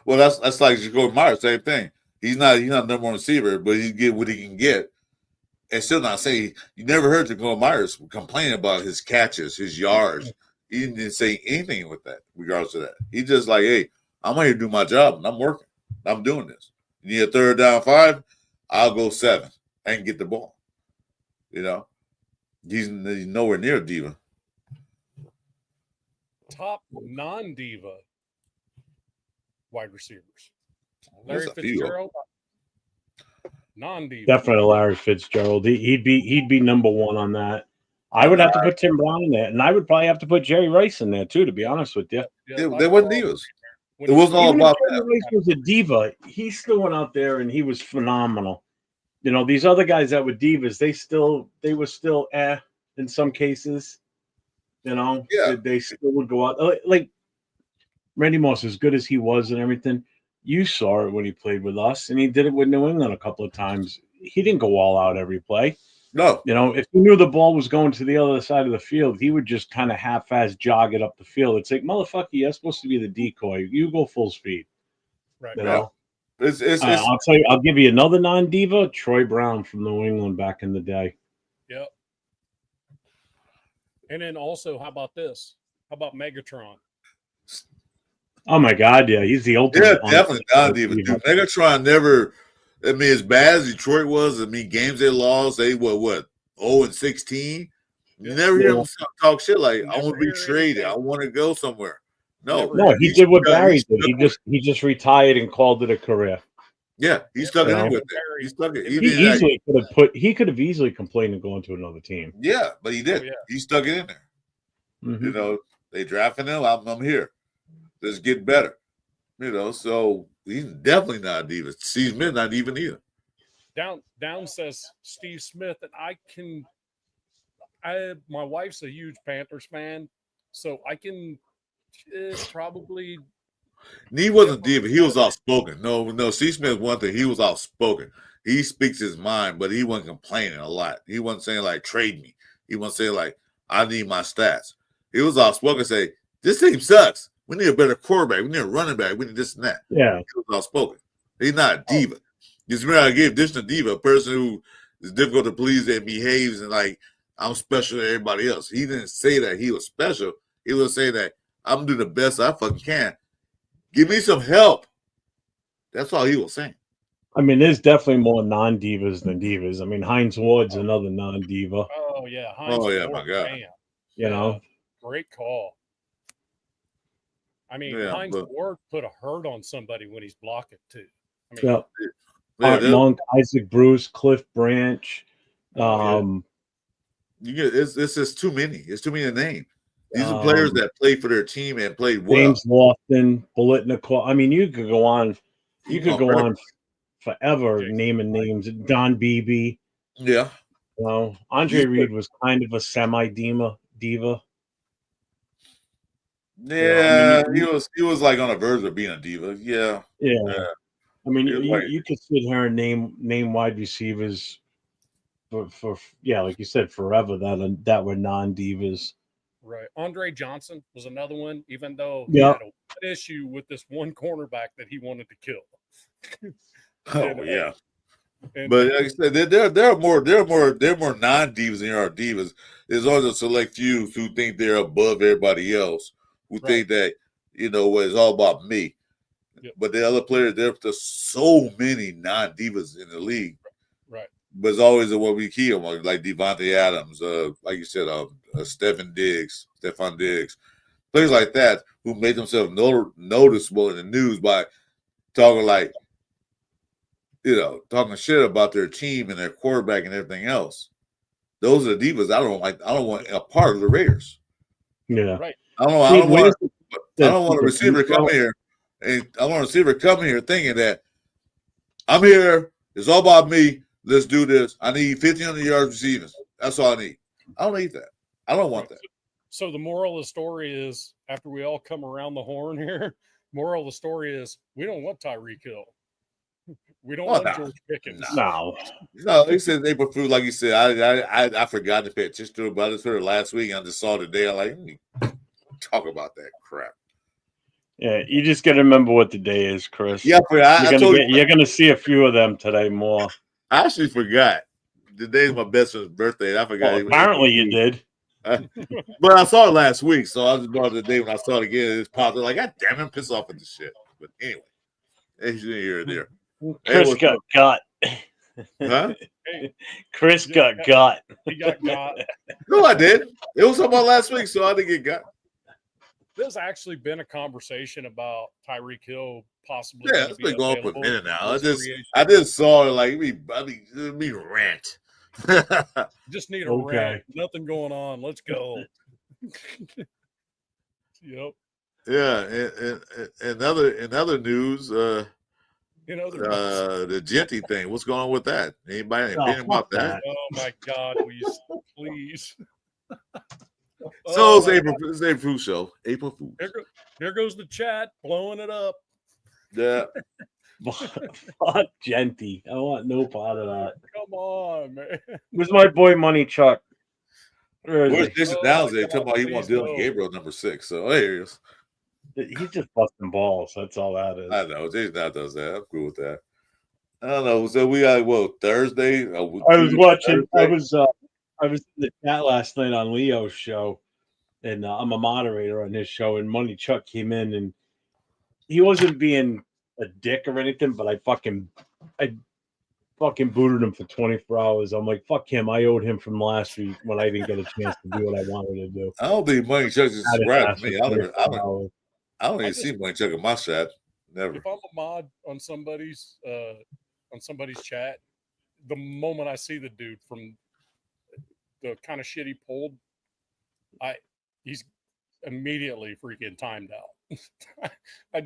Speaker 1: Well, that's like Jacoby Myers, same thing. He's not number one receiver, but he get what he can get. And still not saying you never heard Jacoby Myers complain about his catches, his yards. He didn't say anything with that, regardless of that. He just like, hey, I'm here to do my job and I'm working. I'm doing this. You need a third down 5, I'll go 7 and get the ball. He's nowhere near a diva.
Speaker 2: Top non-diva wide receivers. Larry Fitzgerald, non-diva.
Speaker 3: Definitely Larry Fitzgerald. He'd be number one on that. I would have to put Tim Brown in there, and I would probably have to put Jerry Rice in there too, to be honest with you.
Speaker 1: They weren't divas. It wasn't all about that.
Speaker 3: Jerry Rice was a diva. He still went out there and he was phenomenal. These other guys that were divas, they were still in some cases. They still would go out. Like Randy Moss, as good as he was and everything, you saw it when he played with us, and he did it with New England a couple of times. He didn't go all out every play.
Speaker 1: No.
Speaker 3: If he knew the ball was going to the other side of the field, he would just kind of half-ass jog it up the field. It's like, motherfucker, you're supposed to be the decoy. You go full speed.
Speaker 2: Right.
Speaker 3: I'll tell you, I'll give you another non-diva, Troy Brown from New England back in the day.
Speaker 2: Yep. And then also, how about this? How about Megatron?
Speaker 3: Oh my God, yeah, he's the ultimate.
Speaker 1: Yeah, definitely non-diva. Dude, Megatron never. I mean, as bad as Detroit was, games they lost, they were what 0-16. You never hear him talk shit like, "I want to be traded. I want to go somewhere." No,
Speaker 3: he did what Barry did. He just retired and called it a career.
Speaker 1: Yeah, he stuck it in with it. He stuck it.
Speaker 3: He could have easily complained and gone to another team.
Speaker 1: Yeah, but he did. He stuck it in there.
Speaker 3: Mm-hmm.
Speaker 1: They drafted him. I'm here. Let's get better. So he's definitely not a diva. Steve Smith not even either.
Speaker 2: Down says Steve Smith, and my wife's a huge Panthers fan, so I can probably.
Speaker 1: He wasn't diva. He was outspoken. No. Steve Smith, one thing, he was outspoken. He speaks his mind, but he wasn't complaining a lot. He wasn't saying like trade me. He wasn't saying like I need my stats. He was outspoken. Say this team sucks. We need a better quarterback. We need a running back. We need this and that.
Speaker 3: Yeah,
Speaker 1: he was outspoken. He's not a diva. Just remember, I gave this to diva, a person who is difficult to please and behaves and like I'm special to everybody else. He didn't say that he was special. He was saying that I'm doing the best I fucking can. Give me some help. That's all he was saying.
Speaker 3: I mean, there's definitely more non-divas than divas. I mean, Heinz Ward's another non-diva.
Speaker 2: Oh, yeah.
Speaker 1: My God.
Speaker 2: Great call. I mean, Heinz Ward put a hurt on somebody when he's blocking, too. I mean,
Speaker 3: Art Monk, Isaac Bruce, Cliff Branch.
Speaker 1: It's just too many. It's too many to name. These are players that played for their team and played well.
Speaker 3: James Lofton, Bulletnikov. I mean, you could go on. You could go on forever
Speaker 2: Jason
Speaker 3: naming
Speaker 2: White.
Speaker 3: names. Don Beebe.
Speaker 1: Yeah.
Speaker 3: You know, Andre Reed was kind of a semi-diva.
Speaker 1: Yeah,
Speaker 3: I mean,
Speaker 1: he was like on the verge of being a diva. Yeah.
Speaker 3: yeah. I mean,
Speaker 1: He was like,
Speaker 3: you could sit here and name wide receivers for like you said, forever that were non-divas.
Speaker 2: Right. Andre Johnson was another one, even though he
Speaker 3: Yeah.
Speaker 2: had an issue with this one cornerback that he wanted to kill.
Speaker 1: oh yeah.
Speaker 2: And
Speaker 1: But like I said, there are more non-divas than there are divas. There's always a select few who think they're above everybody else, who think that well, it's all about me.
Speaker 2: Yep.
Speaker 1: But the other players, there's so many non-divas in the league.
Speaker 2: Right.
Speaker 1: But it's always the one we key them, like Devontae Adams, like you said, Stefan Diggs, players like that who made themselves noticeable in the news by talking talking shit about their team and their quarterback and everything else. Those are the divas I don't want a part of the Raiders.
Speaker 3: Yeah.
Speaker 2: Right.
Speaker 1: I don't want a receiver come here and I want a receiver come here thinking that I'm here, it's all about me. Let's do this. I need 1,500 yards receiving. That's all I need. I don't need that. I don't want that.
Speaker 2: So the moral of the story is, after we all come around the horn here, moral of the story is we don't want Tyreek Hill. We don't want George Pickens.
Speaker 3: No,
Speaker 1: he said April Fool, like you said. I forgot to pay attention to it, but I just heard it last week. I just saw it today. I'm like, let me talk about that crap.
Speaker 3: Yeah, you just got to remember what the day is, Chris.
Speaker 1: Yeah,
Speaker 3: you're gonna see a few of them today more.
Speaker 1: I actually forgot. Today's my best friend's birthday. I forgot.
Speaker 3: Well, apparently you did.
Speaker 1: But I saw it last week, so I was just about the day when I saw it again. It's popped. Like, God damn it, I'm pissed off at this shit. But anyway, it's here or there.
Speaker 3: Chris got got.
Speaker 1: Huh?
Speaker 3: Chris got got.
Speaker 2: He got got.
Speaker 1: No, I did. It was about last week, so I didn't get got.
Speaker 2: There's actually been a conversation about Tyreek Hill possibly.
Speaker 1: Yeah, it's been going for a minute now. I just saw it like me rant.
Speaker 2: Just need a rant. Nothing going on. Let's go. Yep.
Speaker 1: Yeah, and other news, the Genty thing. What's going on with that? Anybody opinion about that?
Speaker 2: Oh my God, please.
Speaker 1: So it's April Fool's show. April Fool's.
Speaker 2: Here goes the chat blowing it up.
Speaker 1: Yeah.
Speaker 3: Fuck Genty. I don't want no part of that.
Speaker 2: Come on, man.
Speaker 3: Where's my boy Money Chuck?
Speaker 1: Where's Jason Downs? They talking about he wants Dylan Gabriel number 6. So there he is.
Speaker 3: He's just busting balls. That's all that is.
Speaker 1: I know. Jason Downs does that. I'm cool with that. I don't know. So we got Thursday.
Speaker 3: I was watching. Thursday? I was in the chat last night on Leo's show, and I'm a moderator on his show. And Money Chuck came in, and he wasn't being a dick or anything, but I fucking booted him for 24 hours. I'm like, fuck him. I owed him from last week when I didn't get a chance to do what I wanted to do.
Speaker 1: I don't think Money Chuck is subscribed to me. I don't even see Money Chuck in my chat. Never.
Speaker 2: If I'm a mod on somebody's chat, the moment I see the dude from the kind of shit he pulled, he's immediately freaking timed out. I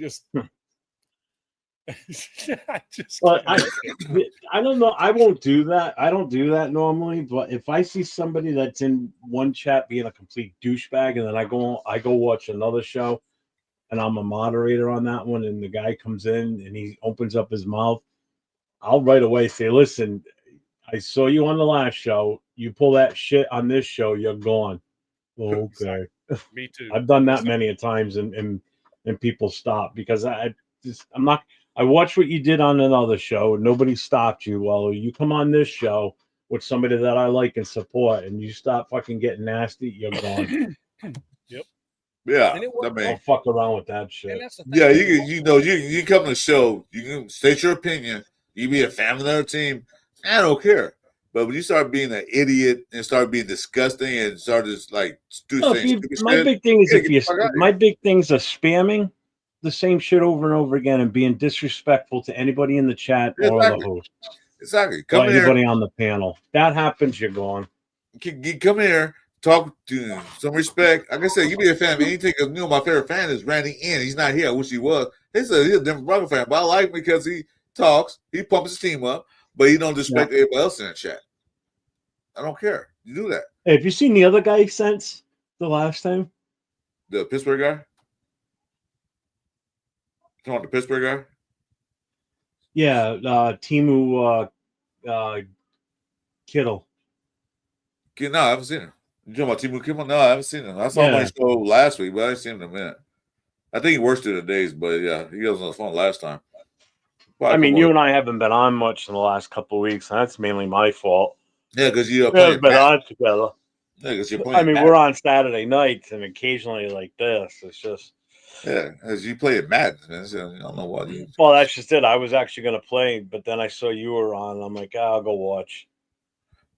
Speaker 3: don't know. I won't do that. I don't do that normally. But if I see somebody that's in one chat being a complete douchebag, and then I go watch another show, and I'm a moderator on that one, and the guy comes in and he opens up his mouth, I'll right away say, "Listen, I saw you on the last show. You pull that shit on this show, you're gone." Oh, okay.
Speaker 2: Me too.
Speaker 3: I've done that many a times, and people stop because I'm not. I watched what you did on another show. Nobody stopped you. Well, you come on this show with somebody that I like and support, and you stop fucking getting nasty, you're gone.
Speaker 2: Yep.
Speaker 1: Yeah.
Speaker 3: Don't fuck around with that shit.
Speaker 1: Yeah, you come to the show, you can state your opinion. You be a fan of another team. I don't care. But when you start being an idiot and start being disgusting and start just like
Speaker 3: my big thing is my big things are spamming the same shit over and over again and being disrespectful to anybody in the chat or the host.
Speaker 1: Exactly.
Speaker 3: Come here. Anybody on the panel. That happens, you're gone.
Speaker 1: Come here, talk to some respect. Like I said, you be a fan of anything. My favorite fan is Randy N. He's not here. I wish he was. He's a Denver Broncos fan, but I like him because he talks, he pumps his team up, but he don't disrespect everybody else in the chat. I don't care. You do that.
Speaker 3: Hey, have you seen the other guy since the last time?
Speaker 1: The Pittsburgh guy? Come on, the Pittsburgh guy?
Speaker 3: Yeah, Timu Kittle.
Speaker 1: No, I haven't seen him. You talking about Timu Kimmel? No, I haven't seen him. I saw him on his show last week, but I haven't seen him in a minute. I think he works through the days, but yeah, he was on the phone last time.
Speaker 3: I mean, you and I haven't been on much in the last couple of weeks, and that's mainly my fault.
Speaker 1: Yeah, because you're
Speaker 3: playing been on together.
Speaker 1: Yeah, because you're playing.
Speaker 3: I mean, we're on Saturday nights, and occasionally like this. It's just
Speaker 1: as you play at Madden, man. So I don't know why you.
Speaker 3: Well, that's just it. I was actually going to play, but then I saw you were on. And I'm like, I'll go watch.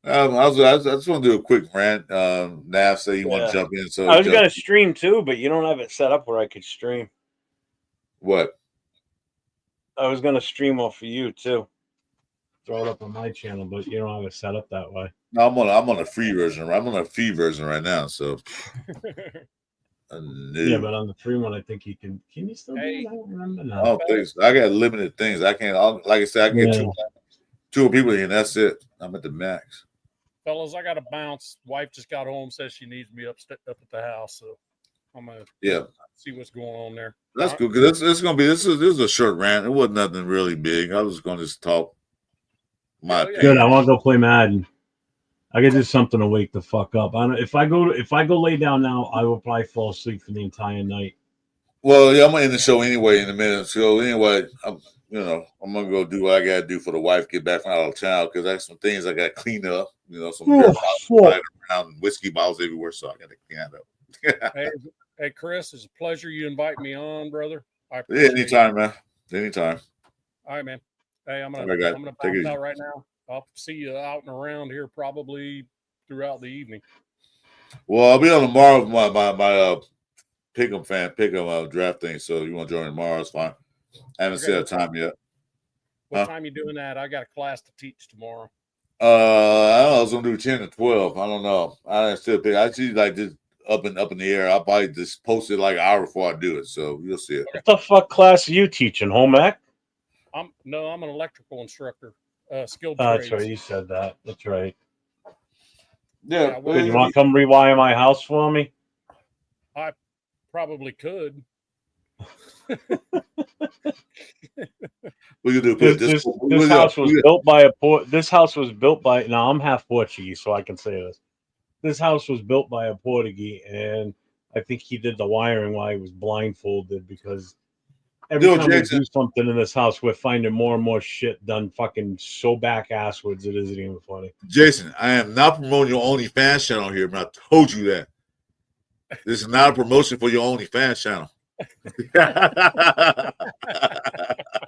Speaker 1: I just want to do a quick rant. Nav said you want to jump in, so
Speaker 3: I was going to stream too, but you don't have it set up where I could stream.
Speaker 1: What?
Speaker 3: I was going to stream off of you too. Throw it up on my channel, but you don't have it set up that way.
Speaker 1: No, I'm on a free version. I'm on a free version right now, so.
Speaker 3: Yeah, but on the free one, I think you can. Can you still do it? I don't remember now.
Speaker 1: I don't think so. I got limited things. I can't. Like I said, I can get two people in. That's it. I'm at the max.
Speaker 2: Fellas, I got to bounce. Wife just got home. Says she needs me up at the house, so I'm gonna see what's going on there.
Speaker 1: That's good because it's gonna be this is a short rant. It wasn't nothing really big. I was gonna just talk.
Speaker 3: Good. I want to go play Madden. I gotta do something to wake the fuck up. If I go lay down now, I will probably fall asleep for the entire night.
Speaker 1: Well, yeah, I'm gonna end the show anyway in a minute. So anyway, I'm gonna go do what I gotta do for the wife, get back from out of town because I have some things I gotta clean up. Some beer bottles around, whiskey bottles everywhere, so I gotta clean that
Speaker 2: up. hey, Chris, it's a pleasure you invite me on, brother.
Speaker 1: Anytime, man. Anytime.
Speaker 2: All right, man. Hey, I'm gonna bounce out right now. I'll see you out and around here probably throughout the evening.
Speaker 1: Well, I'll be on tomorrow with my Pick'em draft thing. So if you want to join tomorrow, it's fine. I haven't set a time yet.
Speaker 2: What time you doing that? I got a class to teach tomorrow.
Speaker 1: I don't know. I was gonna do 10 to 12. I don't know. I still pick. I see like just up in the air. I'll probably just post it like an hour before I do it. So you'll see it.
Speaker 3: What the fuck class are you teaching? Home ec?
Speaker 2: I'm an electrical instructor. Skilled
Speaker 3: trades.
Speaker 2: That's
Speaker 3: right. You said that. That's right.
Speaker 1: Yeah.
Speaker 3: Well, you want to come rewire my house for me?
Speaker 2: I probably could.
Speaker 1: We could do
Speaker 3: this house was built by This house was built by. Now I'm half Portuguese, so I can say this. This house was built by a Portuguese, and I think he did the wiring while he was blindfolded because. Every time we do something in this house, we're finding more and more shit done fucking so back-asswards it isn't even funny.
Speaker 1: Jason, I am not promoting your OnlyFans channel here, but I told you that. This is not a promotion for your OnlyFans channel.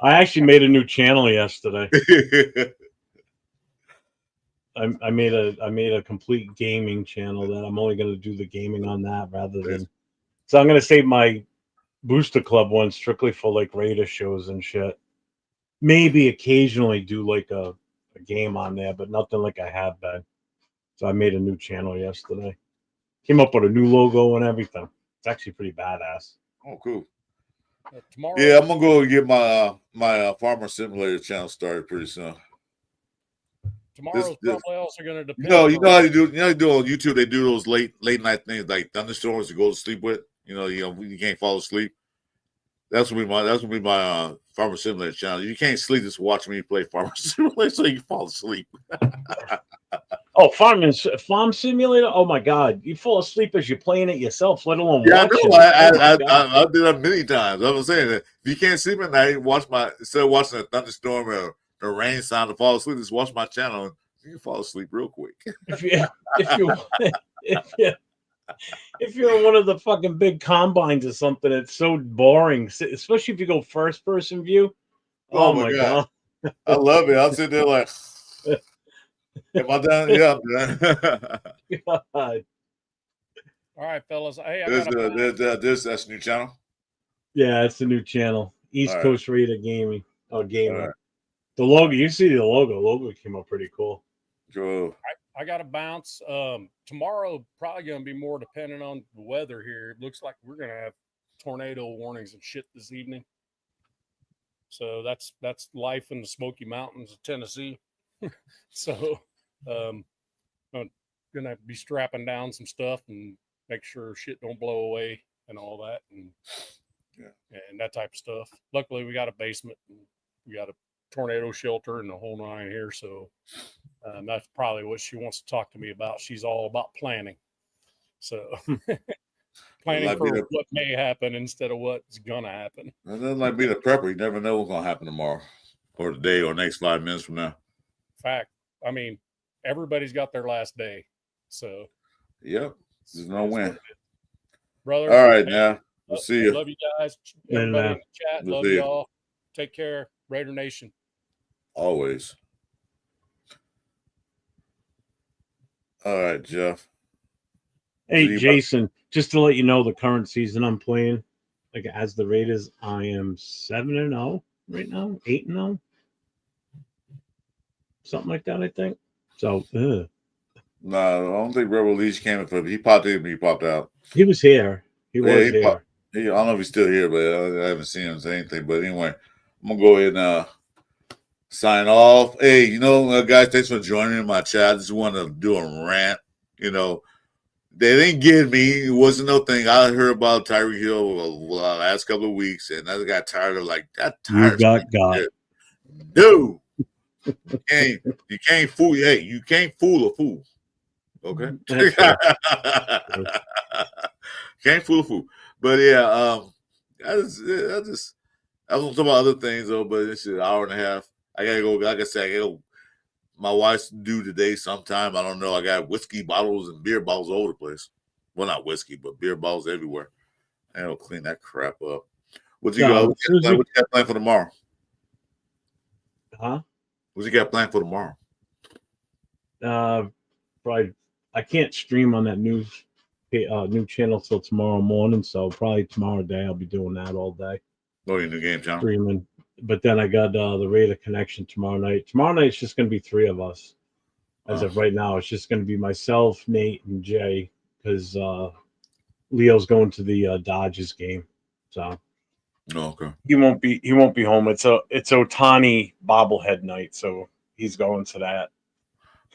Speaker 3: I actually made a new channel yesterday. I made a complete gaming channel that I'm only going to do the gaming on that rather than. So I'm going to save my Booster Club one strictly for like Raider shows and shit. Maybe occasionally do like a game on there, but nothing like I have been. So I made a new channel yesterday. Came up with a new logo and everything. It's actually pretty badass.
Speaker 1: Oh, cool.
Speaker 2: Tomorrow.
Speaker 1: Yeah, I'm gonna go get my Farmer Simulator channel started pretty soon.
Speaker 2: Tomorrow's probably also going to depend.
Speaker 1: You know how you do. You know how you do on YouTube. They do those late night things like thunderstorms to go to sleep with. You can't fall asleep. That's gonna be my Farmer Simulator channel. You can't sleep just watch me play Farmer Simulator so you can fall asleep.
Speaker 3: Oh, Farm Simulator! Oh my God, you fall asleep as you're playing it yourself, let alone
Speaker 1: watching. I did that many times. I was saying that if you can't sleep at night, instead of watching a thunderstorm or the rain sound to fall asleep, just watch my channel and you can fall asleep real quick.
Speaker 3: If you're in one of the fucking big combines or something, it's so boring, especially if you go first person view. Oh my God.
Speaker 1: I love it. I'll sit there like, am I done? Yeah, I'm done.
Speaker 2: All right, fellas. Hey,
Speaker 1: that's a new channel.
Speaker 3: Yeah, it's a new channel. East Coast Raider Gaming. Oh, gaming.
Speaker 1: Right.
Speaker 3: The logo. You see the logo. Logo came up pretty cool.
Speaker 1: Cool.
Speaker 2: I got to bounce. Tomorrow probably going to be more dependent on the weather here. It looks like we're going to have tornado warnings and shit this evening. So that's life in the Smoky Mountains of Tennessee. So I'm gonna be strapping down some stuff and make sure shit don't blow away and all that, and that type of stuff. Luckily, we got a basement and we got a tornado shelter and the whole nine here. So that's probably what she wants to talk to me about. She's all about planning. So planning for what may happen instead of what's gonna happen.
Speaker 1: It doesn't like being a prepper. You never know what's gonna happen tomorrow, or today, or next 5 minutes from now.
Speaker 2: Fact. I mean, everybody's got their last day. So
Speaker 1: yep, there's no win.
Speaker 2: Brother.
Speaker 1: All right, now we'll see you.
Speaker 2: Love you guys. Everybody in the chat. Love you all. Take care. Raider Nation.
Speaker 1: Always. All right, Jeff.
Speaker 3: Hey, Jason, just to let you know the current season I'm playing, like as the Raiders, I am 7-0 right now, 8-0. Something like that, I think. So,
Speaker 1: no, I don't think Rebel Leach came in for it. He popped in, but he popped out.
Speaker 3: He was here. He was here.
Speaker 1: I don't know if he's still here, but I haven't seen him say anything. But anyway, I'm going to go ahead and sign off. Hey, guys, thanks for joining my chat. I just want to do a rant. They didn't get me. It wasn't no thing. I heard about Tyreek Hill the last couple of weeks, and I got tired of
Speaker 3: You got.
Speaker 1: Dude, you can't fool. Hey, you can't fool a fool. Okay, can't fool a fool. But yeah, I was talking about other things though. But it's an hour and a half. I gotta go. Like I said, I gotta go. My wife's due today sometime. I don't know. I got whiskey bottles and beer bottles all over the place. Well, not whiskey, but beer bottles everywhere. I gotta clean that crap up. What you got planned for tomorrow?
Speaker 3: Huh?
Speaker 1: What you got planned for tomorrow?
Speaker 3: Probably I can't stream on that new channel till tomorrow morning, so probably tomorrow day I'll be doing that all day.
Speaker 1: Oh, your new game channel.
Speaker 3: Streaming. But then I got the Raider connection tomorrow night. Tomorrow night it's just going to be 3 of us. As of right now, it's just going to be myself, Nate, and Jay, because Leo's going to the Dodgers game. So
Speaker 1: okay.
Speaker 3: He won't be home. It's Ohtani bobblehead night, so he's going to that.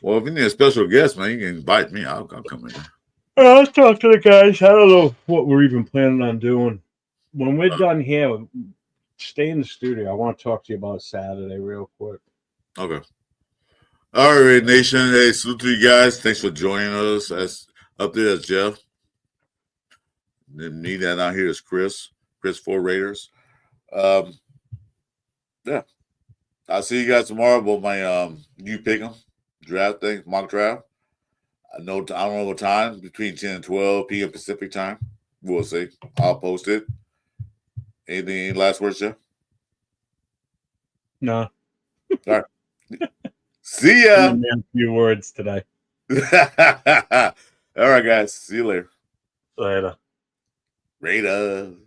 Speaker 1: Well, if you need a special guest, man, you can invite me. I'll come in.
Speaker 3: I'll talk to the guys. I don't know what we're even planning on doing. When we're done here, stay in the studio. I want to talk to you about Saturday real quick.
Speaker 1: Okay. All right, Nation. Hey, salute to you guys. Thanks for joining us. Up there is Jeff. Then me that out here is Chris 4 Raiders. Yeah. I'll see you guys tomorrow about my new pick'em draft thing, mock draft. I don't know what time, between 10 and 12 p.m. Pacific time. We'll see. I'll post it. Any last words, Jeff?
Speaker 3: No.
Speaker 1: All right. See ya.
Speaker 3: A few words today.
Speaker 1: All right, guys. See you later.
Speaker 3: Later.
Speaker 1: Raiders.